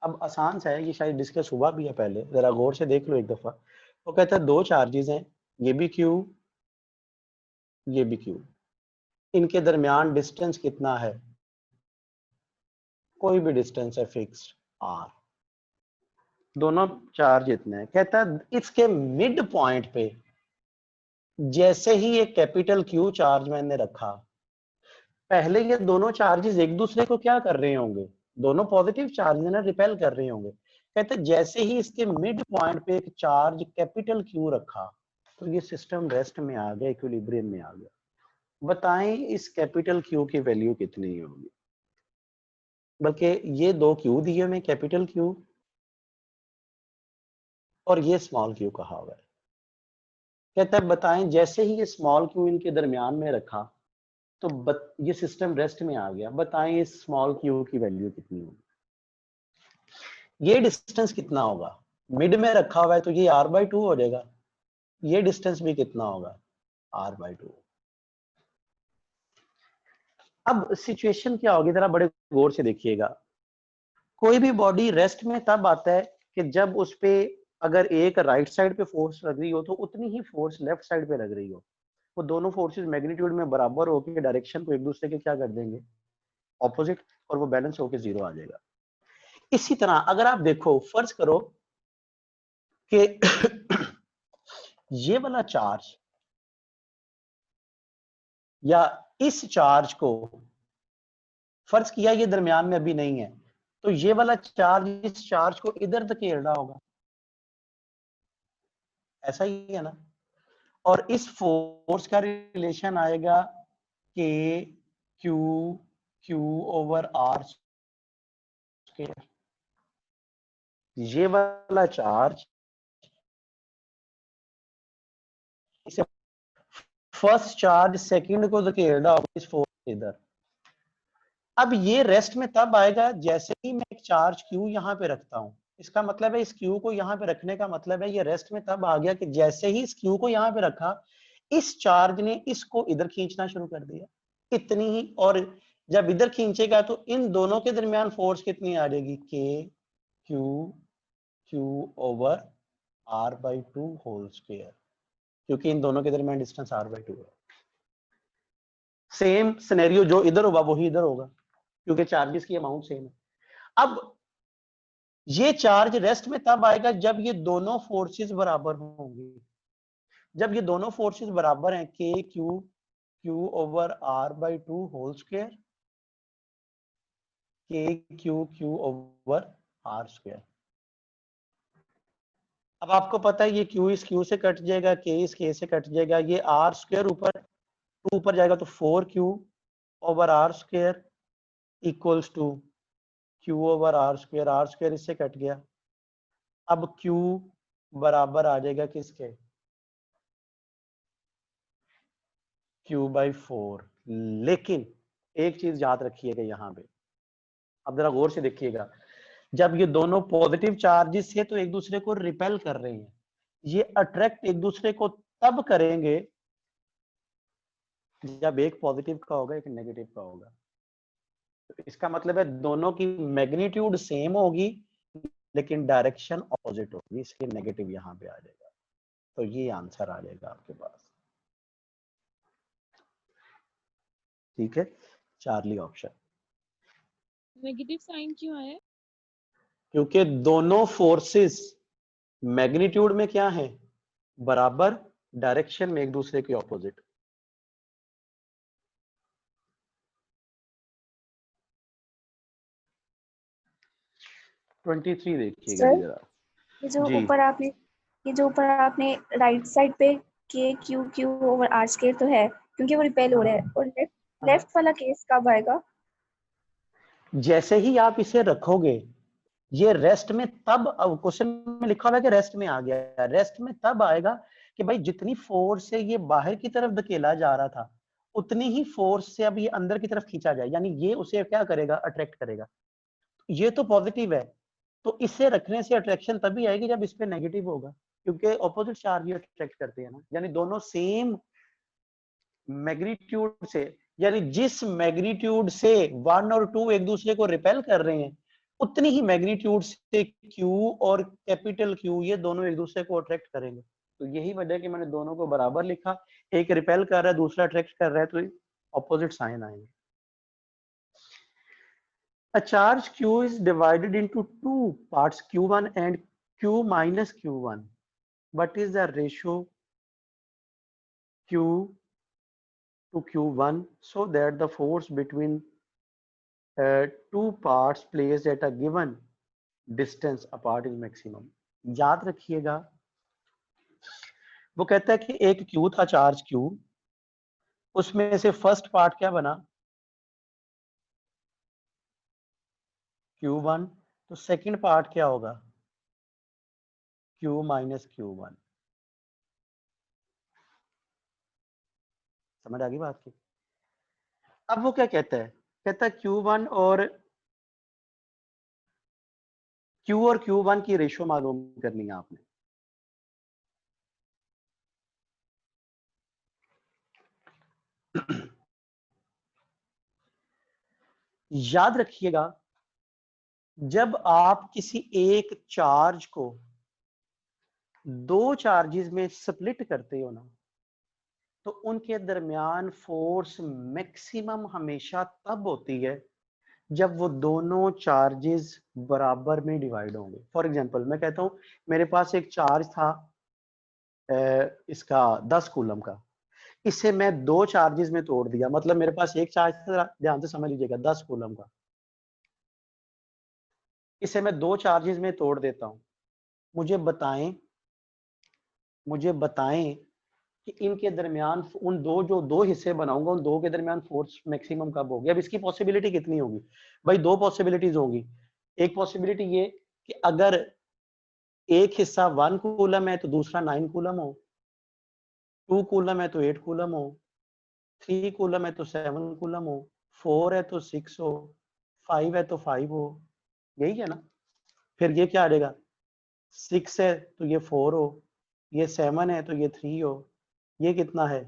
अब आसान सा है, ये शायद डिस्कस हुआ भी है पहले, जरा गौर से देख लो एक दफा। वो कहता है 2 चार्जेस हैं, ये भी q, ये भी q, इनके दरमियान डिस्टेंस कितना है? कोई भी डिस्टेंस है फिक्स्ड r, दोनों चार्ज इतने हैं। कहता है इसके मिड पॉइंट पे जैसे ही ये कैपिटल क्यू चार्ज मैंने रखा, पहले ये दोनों चार्जेस एक दूसरे को क्या कर रहे होंगे? दोनों पॉजिटिव चार्ज है ना, रिपेल कर रहे होंगे। कहते जैसे ही इसके मिड पॉइंट पे एक चार्ज कैपिटल क्यू रखा, तो ये सिस्टम रेस्ट में आ गया, इक्विलिब्रियम में आ गया। बताएं इस कैपिटल क्यू की वैल्यू कितनी होगी? बल्कि ये 2 क्यू दिए हुए, कैपिटल क्यू और ये स्मॉल क्यू कहा हुआ है। कहता है बताएं जैसे ही ये स्मॉल क्यू इनके दरमियान में रखा, तो ये सिस्टम रेस्ट में आ गया। बताएं इस स्मॉल क्यू की वैल्यू कितनी होगी? ये डिस्टेंस कितना होगा? मिड में रखा हुआ है तो ये r/2 हो जाएगा। ये डिस्टेंस भी कितना होगा? r/2। अब सिचुएशन क्या होगी, जरा बड़े गौर से देखिएगा। कोई भी बॉडी रेस्ट में तब आता है कि जब उस पे अगर एक राइट साइड पे फोर्स लग रही हो तो उतनी ही फोर्स लेफ्ट साइड पे लग रही हो। वो दोनों फोर्सेस मैग्नीट्यूड में बराबर होकर डायरेक्शन को एक दूसरे के क्या कर देंगे? ऑपोजिट, और वो बैलेंस होकर 0 आ जाएगा। इसी तरह अगर आप देखो, फर्ज करो कि ये वाला चार्ज या इस चार्ज को फर्ज किया ये दरमियान में अभी नहीं है, तो ये वाला चार्ज इस चार्ज को इधर धकेल रहा होगा, ऐसा ही है ना। और इस फोर्स का रिलेशन आएगा k Q Q over r square. ये वाला चार्ज इसे फर्स्ट चार्ज सेकंड को धकेल रहा होगा इस फोर्स इधर। अब ये रेस्ट में तब आएगा जैसे ही मैं एक चार्ज क्यू यहाँ पे रखता हूं। इसका मतलब है इस क्यू को यहाँ पे रखने का मतलब है ये रेस्ट में तब आ गया कि जैसे ही इस क्यू को यहाँ पे रखा, इस चार्ज ने इसको इधर खींचना शुरू कर दिया, इतनी ही। और जब इधर खींचेगा तो इन दोनों के दरमियान फोर्स कितनी आ जाएगी? K Q Q over r/2 whole square, क्योंकि इन दोनों के दरमियान डिस्टेंस r/2 है। सेम सिनेरियो जो इधर होगा वही इधर होगा, क्योंकि चार्जेस की अमाउंट सेम है। अब ये चार्ज रेस्ट में तब आएगा जब ये दोनों फोर्सेस बराबर होंगी। जब ये दोनों फोर्सेस बराबर हैं, K Q Q over r/2 whole square, K Q Q over r square. अब आपको पता है ये क्यू इस क्यू से कट जाएगा, के इस के से कट जाएगा, ये r स्क्वायर ऊपर 2 ऊपर जाएगा तो 4q over r square equals to q over r square इससे कट गया। अब q बराबर आ जाएगा किसके? q/4। लेकिन एक चीज याद रखिएगा यहाँ पे, अब जरा गौर से देखिएगा, जब ये दोनों पॉजिटिव चार्जेस है तो एक दूसरे को रिपेल कर रहे हैं, ये अट्रैक्ट एक दूसरे को तब करेंगे जब एक पॉजिटिव का होगा एक नेगेटिव का होगा। तो इसका मतलब है दोनों की मैग्नीट्यूड सेम होगी लेकिन डायरेक्शन ऑपोजिट होगी, इसलिए नेगेटिव यहाँ पे आ जाएगा। तो ये आंसर आ जाएगा आपके पास। ठीक है, चार्ली ऑप्शन। नेगेटिव साइन क्यों आया? क्योंकि दोनों फोर्सेस मैग्नीट्यूड में क्या है, बराबर, डायरेक्शन में एक दूसरे के ऑपोजिट। ट्वेंटी देखिएगा सर, जरा। ये जो जी ऊपर आपने राइट साइड पे k Q Q over r square तो है क्योंकि वो रिपेल हो रहा है, और लेफ्ट वाला केस कब आएगा? जैसे ही आप इसे रखोगे ये रेस्ट में, तब क्वेश्चन में लिखा हुआ है कि रेस्ट में आ गया, रेस्ट में तब आएगा कि भाई जितनी फोर्स से ये बाहर की तरफ धकेला जा रहा था उतनी ही फोर्स से अब ये अंदर की तरफ खींचा जाए, यानी ये उसे क्या करेगा, अट्रैक्ट करेगा। ये तो पॉजिटिव है, तो इसे रखने से अट्रैक्शन तभी आएगी जब इस पे नेगेटिव होगा, क्योंकि ऑपोजिट चार्ज ये अट्रैक्ट करते हैं ना, यानी दोनों सेम मैग्नीट्यूड से, यानी जिस मैग्नीट्यूड से 1 और 2 एक दूसरे को रिपेल कर रहे हैं उतनी ही मैग्नीट्यूड से Q और कैपिटल Q ये दोनों एक दूसरे को अट्रैक्ट करेंगे। तो यही वजह है कि मैंने दोनों को बराबर लिखा, एक रिपेल कर रहा है दूसरा अट्रैक्ट कर रहा है, तो ऑपोजिट साइन आएंगे। A charge Q is divided into two parts, Q1 and Q minus Q1. What is the ratio Q to Q1 so that the force between two parts placed at a given distance apart is maximum? याद रखिएगा, वो कहता है कि एक Q था, charge Q, उसमें से फर्स्ट पार्ट क्या बना, Q1, तो सेकंड पार्ट क्या होगा, Q minus Q1। समझ आ गई बात की? अब वो क्या कहता है, कहता है Q1 और Q1 की रेशियो मालूम करनी है आपने। याद रखिएगा, जब आप किसी एक चार्ज को दो चार्जेस में स्प्लिट करते हो ना, तो उनके दरमियान फोर्स मैक्सिमम हमेशा तब होती है जब वो दोनों चार्जेस बराबर में डिवाइड होंगे। फॉर एग्जांपल मैं कहता हूं मेरे पास एक चार्ज था इसका 10 कूलम का, इसे मैं दो चार्जेस में तोड़ दिया, मतलब मेरे पास एक चार्ज था, ध्यान से समझ लीजिएगा, 10 कूलम का, इसे मैं दो चार्जेस में तोड़ देता हूं। मुझे बताएं कि इनके दरमियान उन जो दो हिस्से बनाऊंगा उन दो के दरमियान फोर्स मैक्सिमम कब होगी। अब इसकी पॉसिबिलिटी कितनी होगी भाई, दो पॉसिबिलिटीज होगी। एक पॉसिबिलिटी ये कि अगर एक हिस्सा 1 कूलम है तो दूसरा 9 कूलम हो, 2 कूलम है तो 8 कूलम हो, 3 कूलम है तो 7 कूलम हो, 4 है तो 6 हो, 5 है तो 5 हो, यही है ना। फिर ये क्या आ जाएगा, 6 है तो ये 4 हो, ये 7 है तो ये 3 हो, ये कितना है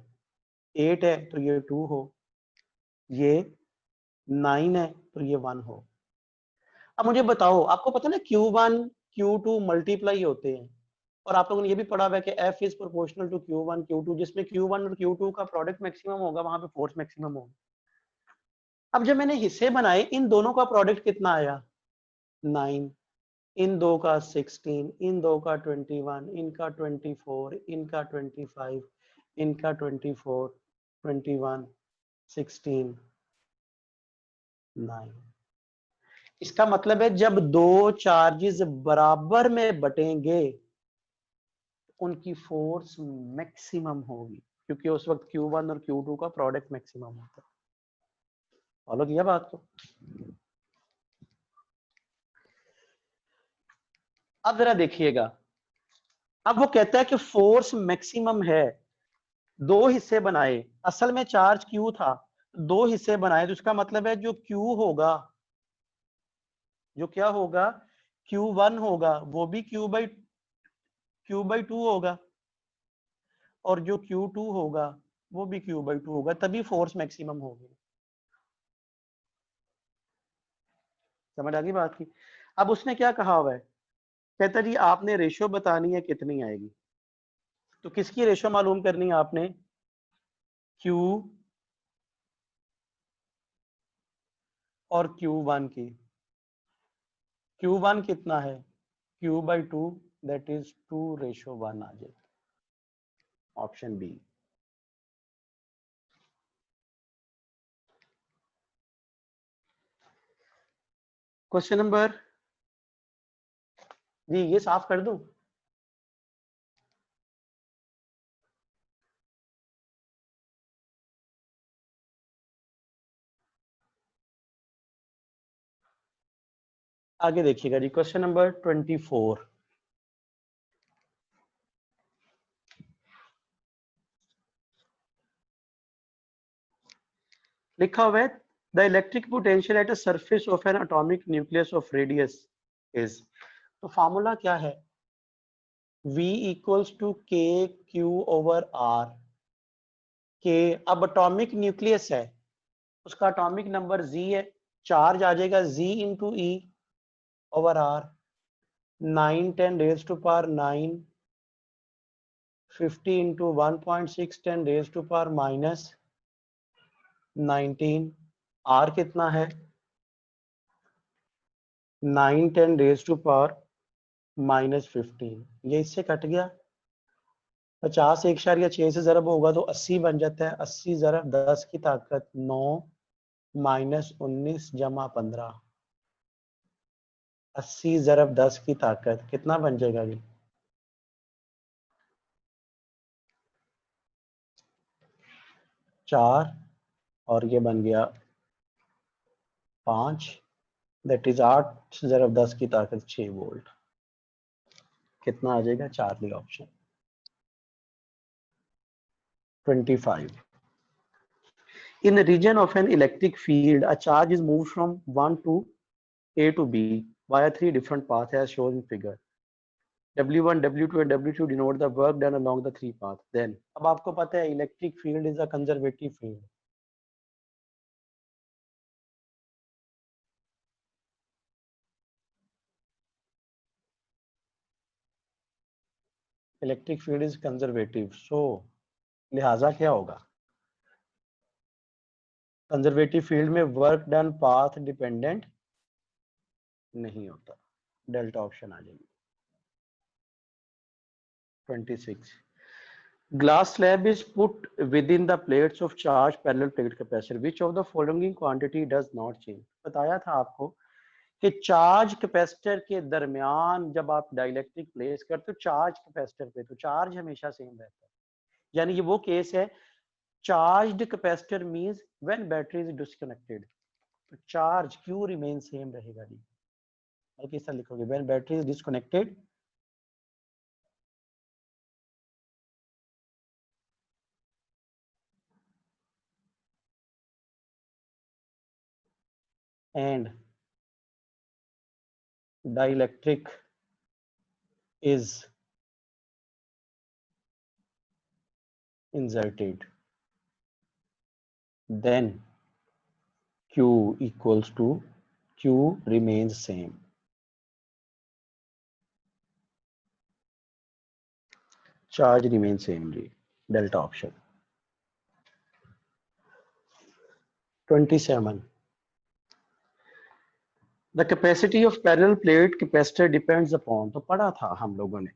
8 है तो ये 2 हो, ये 9 है तो ये 1 हो। अब मुझे बताओ, आपको पता ना Q1 Q2 मल्टीप्लाई होते हैं, और आप लोगों ने ये भी पढ़ा हुआ है कि F is proportional to Q1 Q2, जिसमें Q1 और Q2 का प्रोडक्ट मैक्सिमम होगा वहां पे फोर्स मैक्सिमम होगा। अब जब मैंने हिस्से बनाए, इन दोनों का प्रोडक्ट कितना आया, 9, इन दो का 16, इन दो का 21, इनका 24, इनका 25, इनका 24, 21, 16, 9। इसका मतलब है जब दो चार्जेस बराबर में बटेंगे उनकी फोर्स मैक्सिमम होगी, क्योंकि उस वक्त Q1 और Q2 का प्रोडक्ट मैक्सिमम होता है। फॉलो किया बात को? अब जरा देखिएगा, अब वो कहता है कि फोर्स मैक्सिमम है, दो हिस्से बनाए, असल में चार्ज Q था, दो हिस्से बनाए, तो इसका मतलब है जो Q होगा, जो क्या होगा, Q1 होगा वो भी Q/2 होगा, और जो Q2 होगा वो भी Q/2 होगा, तभी फोर्स मैक्सिमम होगी। समझ आ गई बात की। अब उसने क्या कहा हुआ है, कहता जी आपने रेशो बतानी है कितनी आएगी। तो किसकी रेशो मालूम करनी है आपने, Q और Q1 की। Q1 कितना है, Q/2, दैट इज 2:1 आ जाएगा, ऑप्शन बी। क्वेश्चन नंबर, जी ये साफ कर दूं। आगे देखिएगा जी, क्वेश्चन नंबर 24। लिखा हुआ है the electric potential at a surface of N atomic nucleus of radius is. तो फार्मूला क्या है, V इक्वल्स टू KQ/R। के अब एटॉमिक न्यूक्लियस है, उसका एटॉमिक नंबर Z है, चार्ज आ जाएगा Z into E/R, 9 10 raised to power 9, 50 into 1.6 10 raised to power minus 19। R कितना है, 9 10 raised to power minus 15। ये इससे कट गया, 50 1/6 से ज़रब होगा तो 80 बन जाता है। 80 ज़रब 10 की ताकत 9 माइनस 19 जमा 15। 80 ज़रब 10 की ताकत कितना बन जाएगा जी, 4, और ये बन गया 5, दैट इज 8 ज़रब 10 की ताकत 6 वोल्ट। कितना आ जाएगा, Charlie option 25। In a region of an electric field, a charge is moved from one to A to B via 3 different paths as shown in figure. W1, W2 and W2 denote the work done along the 3 paths. Then, अब आपको पता है electric field is a conservative field. Electric field is conservative. So, लिहाजा क्या होगा, conservative field में work done path dependent नहीं होता, डेल्टा ऑप्शन आ जाएगी 26। Glass slab is put within the plates of charged parallel plate capacitor. Which of the following quantity does not change? बताया था आपको कि चार्ज कैपेसिटर के दरमियान जब आप डाइलेक्ट्रिक प्लेस करते हो चार्ज कैपेसिटर पे, तो चार्ज हमेशा सेम रहता है। यानी ये वो केस है, charged capacitor means when battery is disconnected, तो चार्ज क्यू रिमेन सेम रहेगा जी। बल्कि इस तरह लिखोगे, when battery is disconnected and dielectric is inserted, then Q equals to Q remains same. Charge remains same जी, delta option 27। The capacity of parallel plate capacitor depends upon, तो पढ़ा था हम लोगों ने,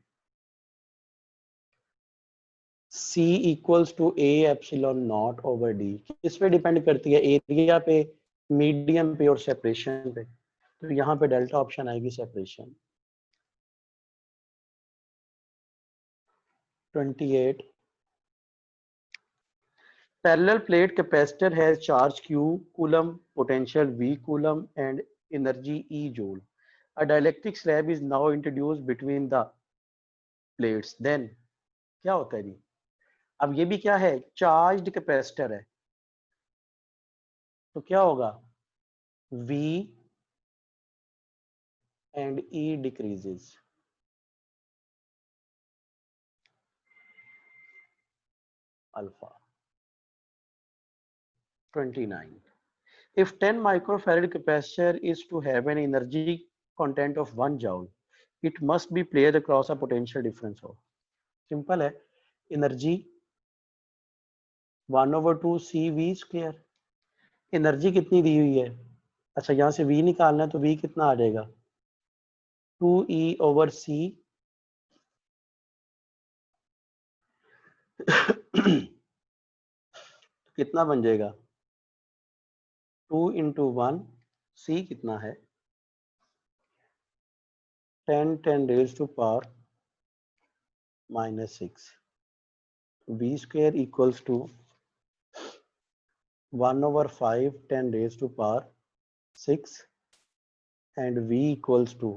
C equals to A epsilon naught over D। किस पे depend करती है, एरिया पे, मीडियम पे और सेपरेशन पे। तो यहाँ पे डेल्टा ऑप्शन आएगी separation 28। Parallel plate capacitor has charge Q coulomb, potential V coulomb and energy E joule. A dielectric slab is now introduced between the plates. Then क्या होता है जी, अब ये भी क्या है, चार्ज्ड कैपेसिटर है, तो क्या होगा, V and E decreases. Alpha. 29. If 10 microfarad capacitor is to have an energy content of 1 joule, it must be played across a potential difference of. Simple है, energy 1/2 CV square. एनर्जी कितनी दी हुई है? अच्छा, यहाँ से V निकालना है तो V कितना आ जाएगा? 2E/C कितना बन जाएगा? 2 × 1, C कितना है? 10⁻⁻⁻⁶. V square equals to 1/5 10⁻⁶, and V equals to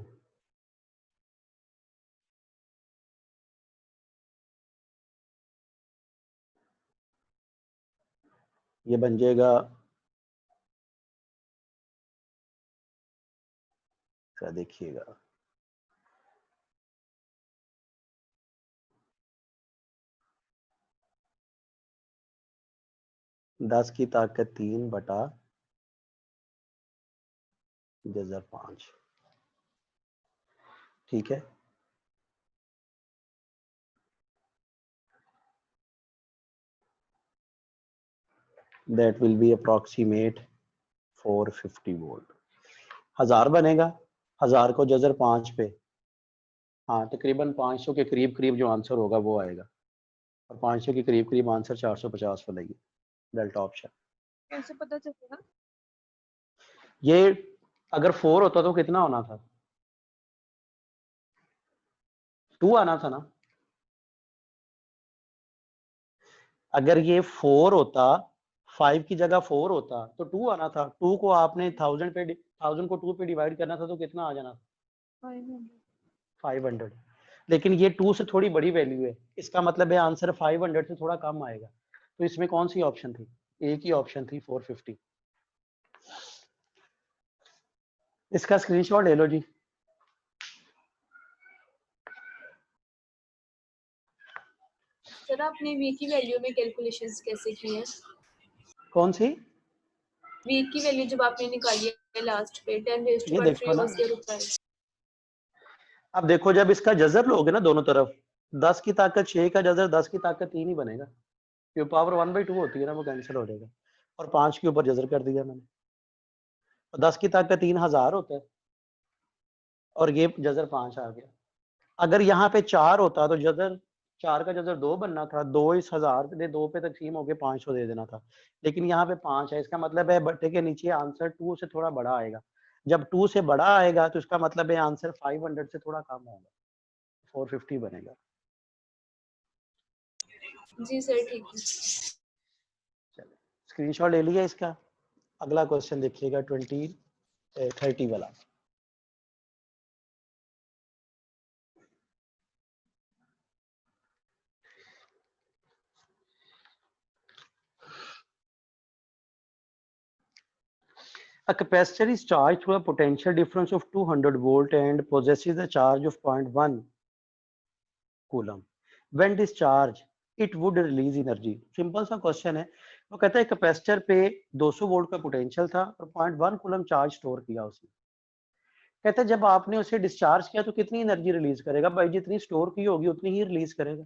ये बन जाएगा, क्या देखिएगा, 10 की ताकत 3 बटा 5. ठीक है, that will be approximate 450 volt. 1000 बनेगा, 1000 को जजर 5 पे, हाँ तकरीबन 500 के करीब करीब जो आंसर होगा वो आएगा, और 500 के करीब करीब आंसर 450 बनाइए. Delta option. कैसे पता चलेगा? ये अगर 4 होता तो कितना होना था? 2 आना था ना. अगर ये 4 होता, 5 की जगह 4 होता तो 2 आना था. 2 को आपने 1000 को 2 पे डिवाइड करना था तो कितना आ जाना था? 500. लेकिन ये 2 से थोड़ी बड़ी वैल्यू है, इसका मतलब है आंसर 500 से थोड़ा कम आएगा. तो इसमें कौन सी ऑप्शन थी? एक ही ऑप्शन थी, 450. इसका स्क्रीनशॉट ले लो जी. सर आपने वी की वैल्यू में कैलकुलेशंस कैसे की हैं? कौन सी? वी की वैल्यू जब आपने निकाली है लास्ट पे 10⁻³ ये देखो ना. उसके ऊपर. अब देखो, जब इसका जजर लोगे ना दोनों तरफ, 10 की ताकत 6 का जजर 10 की ताकत 3 ही बनेगा, क्योंकि पावर 1/2 होती है ना, वो कैंसिल हो जाएगा. और 5 के ऊपर जजर कर दिया मैंने. और 10 की ताकत 3 1000 होता है, और ये जजर 5 आ गया. अगर यहाँ पे 4 होता तो जजर 4 का जजर 2 बनना था, 2 इस 1000 से 2 पे तकसीम होके 500 दे देना था. लेकिन यहाँ पे 5 है, इसका मतलब है बट्टे के नीचे आंसर 2 से थोड़ा बड़ा आएगा. जब 2 से बड़ा आएगा तो इसका मतलब है आंसर 500 से थोड़ा कम होगा, 450 बनेगा. जी सर ठीक है. चलिए, स्क्रीनशॉट ले लिया इसका. अगला क्वेश्चन देखिएगा 30 वाला. A capacitor is charged through a potential difference of 200 volt and possesses a charge of 0.1 coulomb. When discharged, it would release energy. Simple सा क्वेश्चन है. वो कहता है कैपेसिटर पे 200 वोल्ट का पोटेंशियल था और 0.1 कूलम चार्ज स्टोर किया उसने. कहता है जब आपने उसे डिस्चार्ज किया तो कितनी एनर्जी रिलीज करेगा? भाई जितनी स्टोर की होगी उतनी ही रिलीज करेगा.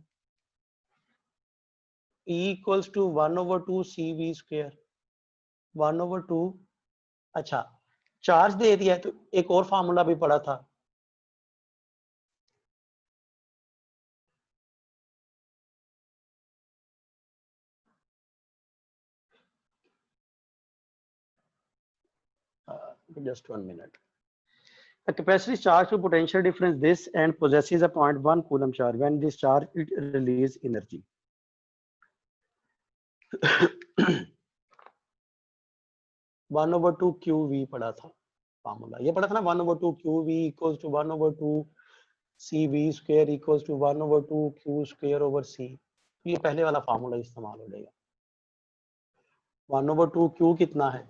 E equals to 1/2 CV square. 1/2. अच्छा, चार्ज दे दिया है तो एक और फार्मूला भी पड़ा था. Just 1 minute. A capacitor is charged to potential difference this and possesses a 0.1 coulomb charge. When discharged, it releases energy. 1/2 QV पढ़ा था फार्मूला, ये पढ़ा था ना. 1/2 QV equals to 1/2 CV square equals to 1/2 Q square over C. ये पहले वाला formula इस्तेमाल हो जाएगा. 1/2 Q कितना है?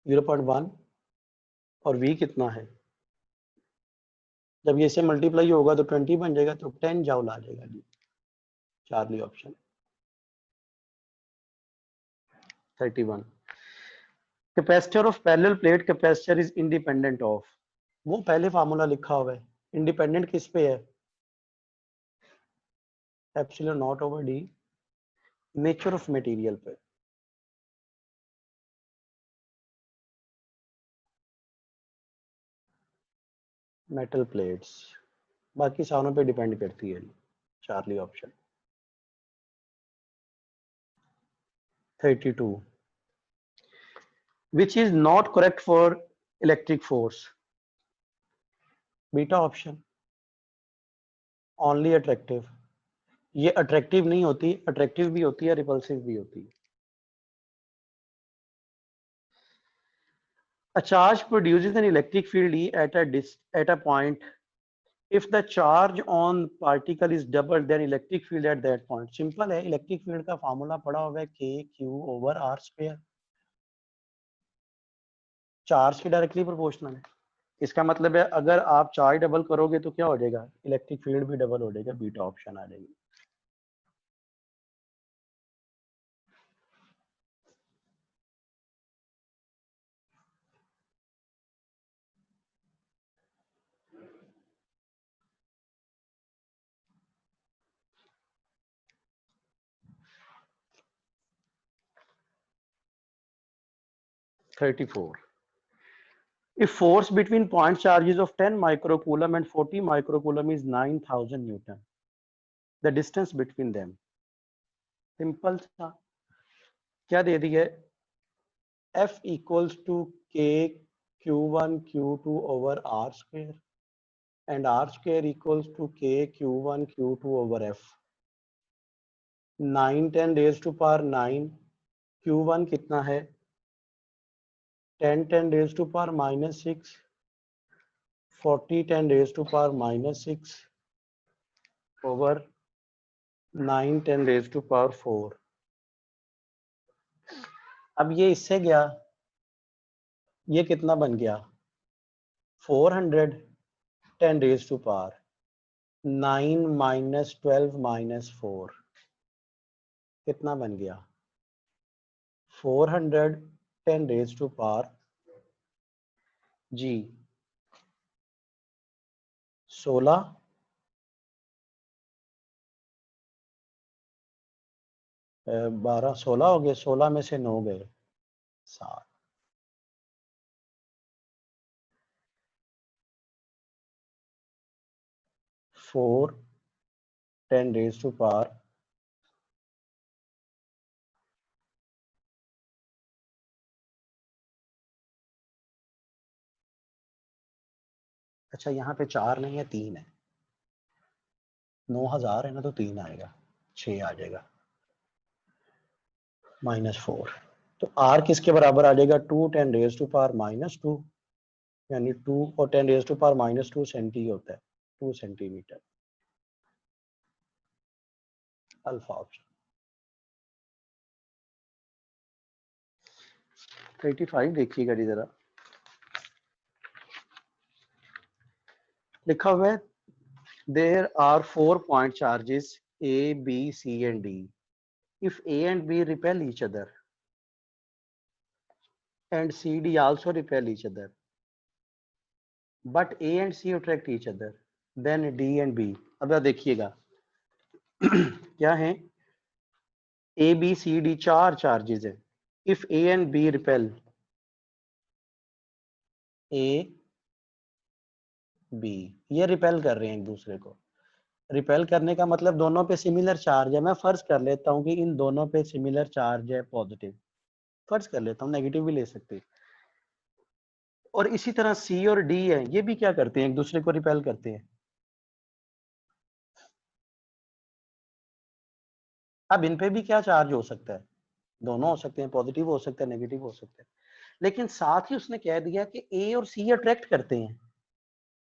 0.1. और v कितना है, जब ये से मल्टीप्लाई होगा तो 20 बन जाएगा, तो 10 जूल आ जाएगा जी, Charlie option. 31 capacitor of parallel plate capacitor is independent of, वो पहले फार्मूला लिखा हुआ है, इंडिपेंडेंट किस पे है, epsilon not over D nature of material पे। मेटल प्लेट्स, बाकी सारों पे डिपेंड करती है, Charlie option. 32 which is not correct for electric force, beta option. Only attractive, ये अट्रैक्टिव नहीं होती, अट्रैक्टिव भी होती है, रिपल्सिव भी होती है। A charge produces an electric field E at a point if the charge on particle is double then electric field at that point। Simple है, इलेक्ट्रिक फील्ड का फार्मूला पड़ा हुआ है K/Q/R², चार्ज के डायरेक्टली प्रोपोर्शनल है। इसका मतलब है अगर आप चार्ज डबल करोगे तो क्या हो जाएगा, इलेक्ट्रिक फील्ड भी डबल हो जाएगा, बीटा ऑप्शन आ जाएगी। If force between point charges of 10 microcoulomb and 40 microcoulomb is 9000 Newton, the distance between them। Simple सा, क्या दे दिया है, F equals to K/Q1 Q2 over R² and R² equals to K/Q1 Q2 over F। 9 10 raised to power 9, Q1 कितना है 10 10 raised to power -6, 40 10 raised to power -6 over 9 10 raised to power 4। अब ये इससे गया, ये कितना बन गया 400 10 raised to power 9 minus 12 minus 4, कितना बन गया 400 10 raised to power जी 16 12 16 हो गए, 16 में से 9 गए 7। फोर 10 raised to power अच्छा, यहाँ पे 4 नहीं है 3 है, 9000 है ना, तो 3 आएगा, 6 आ जाएगा -4। तो R किसके बराबर आ जाएगा 2 10 raised to power -2, यानी 2 और 10 raised to power -2 सेंटी होता है, 2 सेंटीमीटर, अल्फा ऑप्शन। 85 देखिएगा जी जरा, लिखा हुआ है there are 4 point charges A, B, C and D. If A and B repel each other and C, D also repel each other, but A and C attract each other, then D and B। अब देखिएगा क्या है, A, B, C, D 4 charges है। If A and B repel, A, B ये repel कर रहे हैं एक दूसरे को, रिपेल करने का मतलब दोनों पे सिमिलर चार्ज है। मैं फर्ज कर लेता हूं कि इन दोनों पे सिमिलर चार्ज है पॉजिटिव, फर्ज कर लेता हूं, नेगेटिव भी ले सकते हैं। और इसी तरह सी और डी है, ये भी क्या करते हैं, एक दूसरे को रिपेल करते हैं। अब इन पे भी क्या चार्ज हो सकता है, दोनों हो सकते हैं, पॉजिटिव हो सकता है, नेगेटिव हो सकता है, लेकिन साथ ही उसने कह दिया कि ए और सी अट्रैक्ट करते हैं,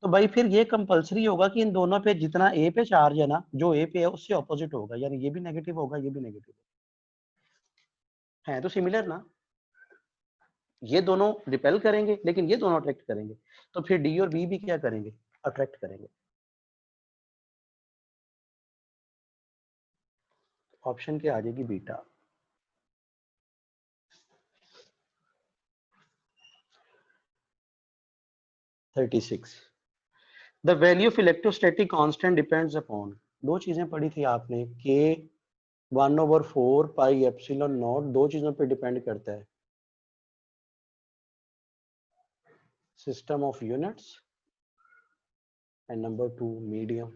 तो भाई फिर ये कंपलसरी होगा कि इन दोनों पे जितना ए पे चार्ज है ना, जो ए पे है उससे ऑपोजिट होगा, यानी ये भी नेगेटिव होगा, ये भी नेगेटिव है तो सिमिलर ना। ये दोनों रिपेल करेंगे लेकिन ये दोनों अट्रैक्ट करेंगे, तो फिर डी और बी भी क्या करेंगे, अट्रैक्ट करेंगे। ऑप्शन क्या आ जाएगी, beta. The value of electrostatic constant depends upon, दो चीजें पढ़ी थी आपने, के 1/4 पाई एप्सिलॉन नॉट, दो चीजों पे डिपेंड करता है, system of units and number 2 medium,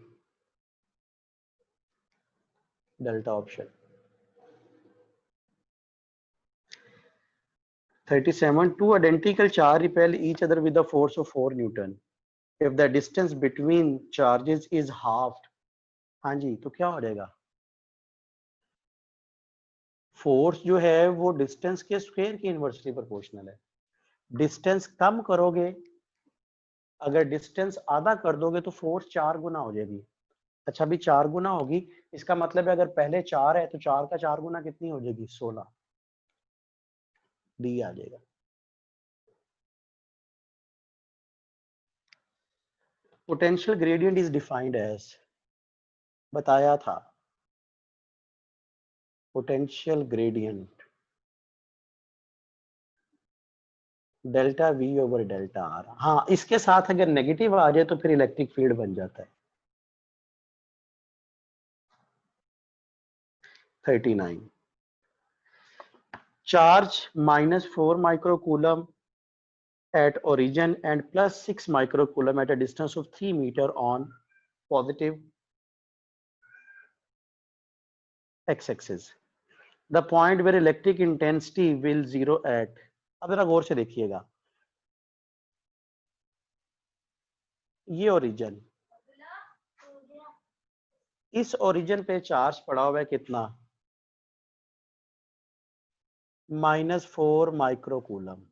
delta option. 37 two identical charge repel each other with a force of 4 Newton if the distance between charges is halved। हाँ जी, तो क्या हो जाएगा, फोर्स जो है वो डिस्टेंस के स्क्वायर के इनवर्सली प्रोपोर्शनल है। डिस्टेंस कम करोगे, अगर डिस्टेंस आधा कर दोगे तो फोर्स 4 गुना हो जाएगी। अच्छा, अभी 4 गुना होगी, इसका मतलब है अगर पहले 4 है तो 4 का 4 गुना कितनी हो जाएगी, 16, डी आ जाएगा। Potential gradient is defined as, बताया था, potential gradient delta V over delta R. हाँ, इसके साथ अगर नेगेटिव आ जाए तो फिर इलेक्ट्रिक फील्ड बन जाता है। 39 charge -4 microcoulomb at origin and +6 microcoulomb at a distance of 3 meter on positive x-axis. The point where electric intensity will zero at, अब जरा गौर से देखिएगा, ये ओरिजिन, इस ओरिजिन पे चार्ज पड़ा हुआ है कितना, -4 माइक्रोकूलम।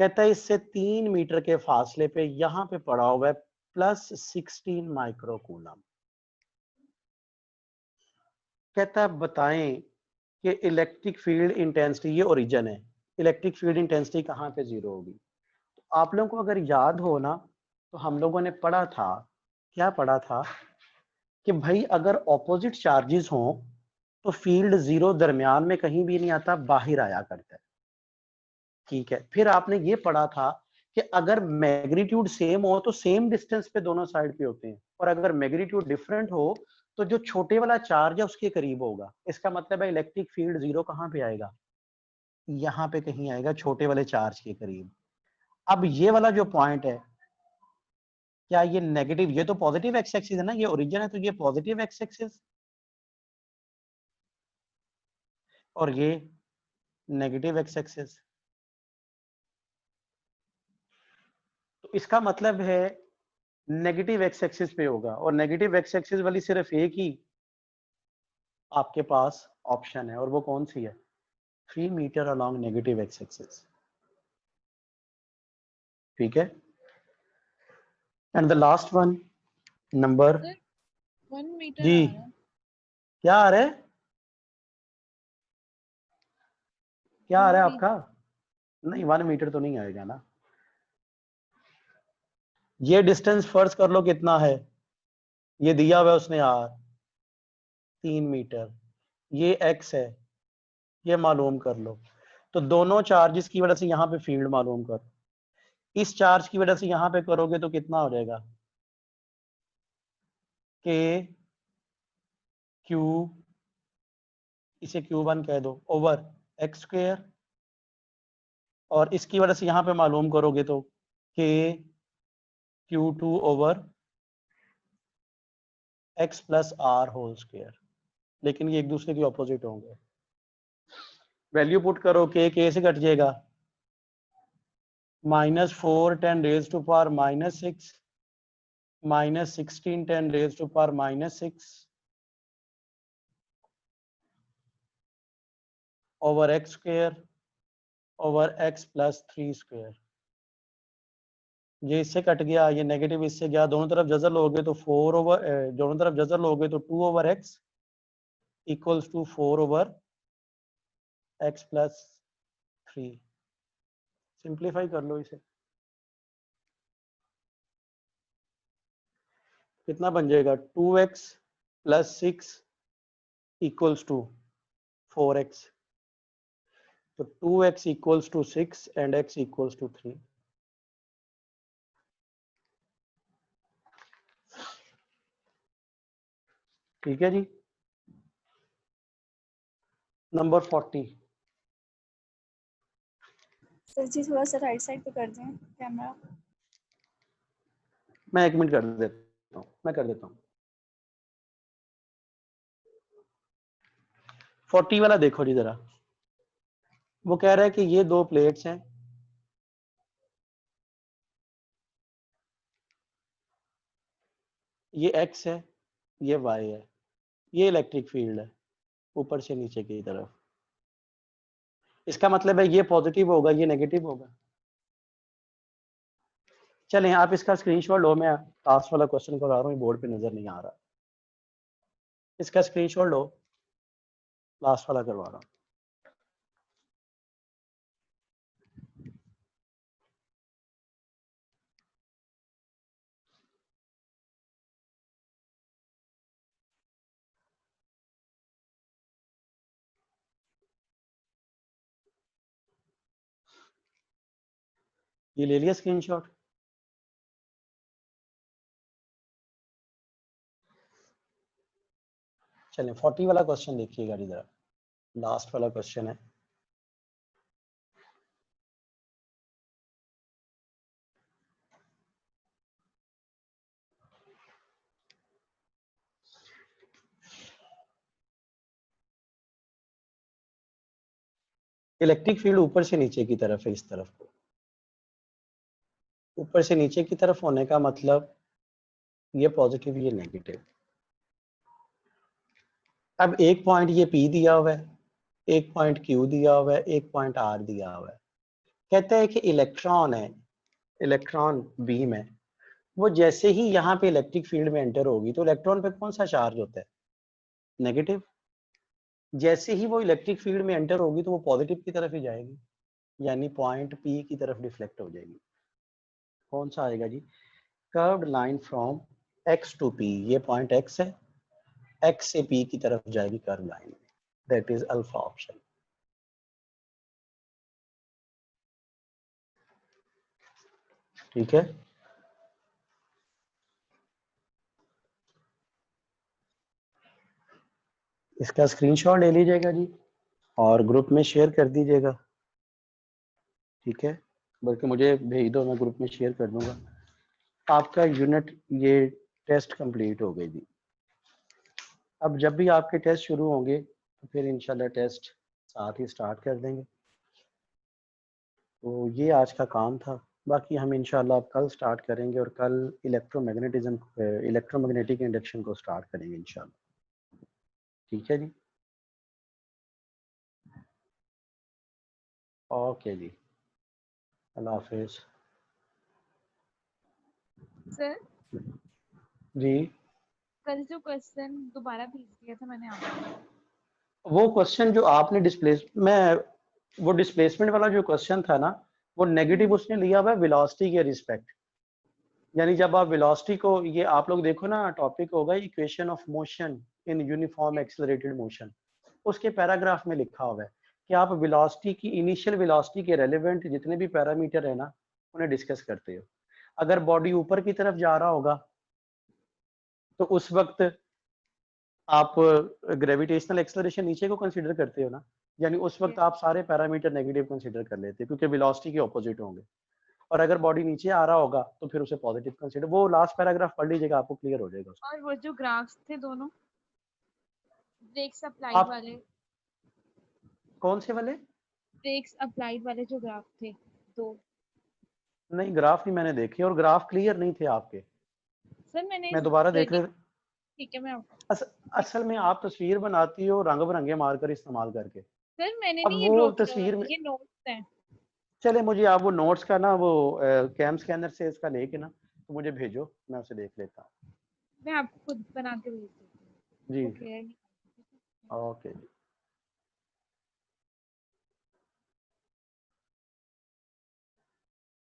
कहता है इससे 3 मीटर के फासले पे यहां पे पड़ा हुआ है +16 माइक्रोकूलम। कहता है बताएं कि इलेक्ट्रिक फील्ड इंटेंसिटी, ये ओरिजिन है, इलेक्ट्रिक फील्ड इंटेंसिटी कहाँ पे जीरो होगी। तो आप लोगों को अगर याद हो ना, तो हम लोगों ने पढ़ा था, क्या पढ़ा था कि भाई अगर ऑपोजिट चार्जेस हों तो फील्ड जीरो दरमियान में कहीं भी नहीं आता, बाहर आया करता है। ठीक है, फिर आपने ये पढ़ा था कि अगर मैग्नीट्यूड सेम हो तो सेम डिस्टेंस पे दोनों साइड पे होते हैं, और अगर मैग्नीट्यूड डिफरेंट हो तो जो छोटे वाला चार्ज है उसके करीब होगा। इसका मतलब है इलेक्ट्रिक फील्ड जीरो कहाँ पे आएगा, यहाँ पे कहीं आएगा, छोटे वाले चार्ज के करीब। अब ये वाला जो पॉइंट है, क्या ये नेगेटिव, ये तो पॉजिटिव एक्स एक्सिस है ना, ये ओरिजिन है तो ये पॉजिटिव एक्स एक्सिस और ये नेगेटिव एक्स एक्सिस। तो इसका मतलब है नेगेटिव एक्स एक्सिस पे होगा, और नेगेटिव एक्स एक्सिस वाली सिर्फ एक ही आपके पास ऑप्शन है, और वो कौन सी है, 3 metre along negative X axis. ठीक है, and the last one number 1 metre जी, आ रहा है। क्या आ रहा है, क्या आ रहा है 1 आपका, नहीं 1 मीटर तो नहीं आएगा ना। ये डिस्टेंस फर्ज कर लो कितना है, ये दिया हुआ है उसने आर 3 मीटर, ये एक्स है, ये मालूम कर लो। तो दोनों चार्जेस की वजह से यहाँ पे फील्ड मालूम करो, इस चार्ज की वजह से यहाँ पे करोगे तो कितना हो जाएगा, के क्यू, इसे Q1 कह दो, ओवर एक्स स्क्वायर, और इसकी वजह से यहाँ पे मालूम करोगे तो K Q2 over X plus R whole square, लेकिन ये एक दूसरे के ऑपोजिट होंगे। वैल्यू पुट करो, के से कट जाएगा, -4 10 raised to power -6 -16 10 raised to power -6 over x square over X plus 3 square. ये इससे कट गया, ये नेगेटिव इससे गया, दोनों तरफ जजर लोगे तो 4 ओवर, दोनों तरफ जजर लोगे तो 2 over X equals two 4 over X plus 3। Simplify कर लो इसे, कितना बन जाएगा 2x + 6 = 4x। तो 2x = 6 and x = 3। ठीक है जी। नंबर 40। सर जी थोड़ा सा राइट साइड पे कर दें कैमरा। मैं 1 मिनट कर देता हूँ, मैं कर देता हूँ। 40 वाला देखो जी जरा, वो कह रहा है कि ये 2 प्लेट्स हैं, ये x है, ये y है, ये इलेक्ट्रिक फील्ड है ऊपर से नीचे की तरफ। इसका मतलब है ये पॉजिटिव होगा, ये नेगेटिव होगा। चलें आप इसका स्क्रीनशॉट लो, मैं लास्ट वाला क्वेश्चन करा रहा हूँ, बोर्ड पे नजर नहीं आ रहा। इसका स्क्रीनशॉट लो, लास्ट वाला करवा रहा हूँ। ये ले लिया स्क्रीनशॉट। चलें 40 वाला क्वेश्चन देखिएगा जी जरा, लास्ट वाला क्वेश्चन है। इलेक्ट्रिक फील्ड ऊपर से नीचे की तरफ है, इस तरफ को। ऊपर से नीचे की तरफ होने का मतलब ये पॉजिटिव, ये नेगेटिव। अब एक पॉइंट ये P दिया हुआ है, एक पॉइंट Q दिया हुआ है, एक पॉइंट R दिया हुआ है। कहता है कि इलेक्ट्रॉन है, इलेक्ट्रॉन बीम है, वो जैसे ही यहाँ पे इलेक्ट्रिक फील्ड में एंटर होगी तो इलेक्ट्रॉन पे कौन सा चार्ज होता है? नेगेटिव। जैसे ही वो इलेक्ट्रिक फील्ड में एंटर होगी तो वो पॉजिटिव की तरफ ही जाएगी, यानी पॉइंट P की तरफ डिफ्लेक्ट हो जाएगी। कौन सा आएगा जी? Curved line from x to P, ये पॉइंट x है, x से P की तरफ जाएगी curve line, that is alpha option. ठीक है, इसका स्क्रीनशॉट ले लीजिएगा जी और ग्रुप में शेयर कर दीजिएगा। ठीक है, बल्कि मुझे भेज दो, मैं ग्रुप में शेयर कर दूंगा। आपका यूनिट ये टेस्ट कंप्लीट हो गई जी। अब जब भी आपके टेस्ट शुरू होंगे तो फिर इंशाल्लाह टेस्ट साथ ही स्टार्ट कर देंगे। तो ये आज का काम था, बाकी हम इंशाल्लाह अब कल स्टार्ट करेंगे और कल इलेक्ट्रोमैग्नेटिक इंडक्शन को स्टार्ट करेंगे इंशाल्लाह। ठीक है जी, ओके जी, अल्लाह हाफिज। सर जी, कल जो क्वेश्चन दोबारा भेज दिया था मैंने आपको, वो क्वेश्चन जो आपने वो डिस्प्लेसमेंट वाला जो क्वेश्चन था ना, वो नेगेटिव उसने लिया हुआ है वेलोसिटी के रिस्पेक्ट। यानी जब आप वेलोसिटी को, ये आप लोग देखो ना, टॉपिक होगा equation of motion in uniform accelerated motion, उसके पैराग्राफ में लिखा हुआ है कि आप वेलोसिटी की, इनिशियल वेलोसिटी के रेलेवेंट जितने भी पैरामीटर है ना, उन्हें डिस्कस करते हो। अगर बॉडी ऊपर की तरफ जा रहा होगा तो उस वक्त आप ग्रेविटेशनल एक्सेलरेशन नीचे को कंसीडर करते हो ना, यानी उस वक्त आप सारे पैरामीटर नेगेटिव कंसीडर कर लेते हैं क्योंकि वेलोसिटी के ऑपोजिट होंगे। और अगर बॉडी नीचे आ रहा होगा तो फिर उसे पॉजिटिव कंसीडर। वो लास्ट पैराग्राफ पढ़ लीजिएगा, आपको क्लियर हो जाएगा उसमें। और वो जो ग्राफ्स थे दोनों ब्रेक्स अप्लाइड आप वाले, कौन से वाले? ब्रेक्स अप्लाइड वाले जो ग्राफ थे दो। नहीं, ग्राफ नहीं मैंने देखे और ग्राफ क्लियर नहीं थे आपके। सर मैंने मैं दोबारा देख ले। ठीक है मैं असल में आप तस्वीर बनाती हो रंग बिरंगे मार्कर इस्तेमाल करके। सर मैंने अब नहीं, ये वो ड्रॉ तस्वीर में, ये नोट्स हैं। चले मुझे आप वो नोट्स का ना वो कैम स्कैनर से इसका लेके ना तो मुझे भेजो, मैं उसे देख लेता हूँ। मैं आपको खुद बना के भेज देती हूँ। जी, ओके। ओके।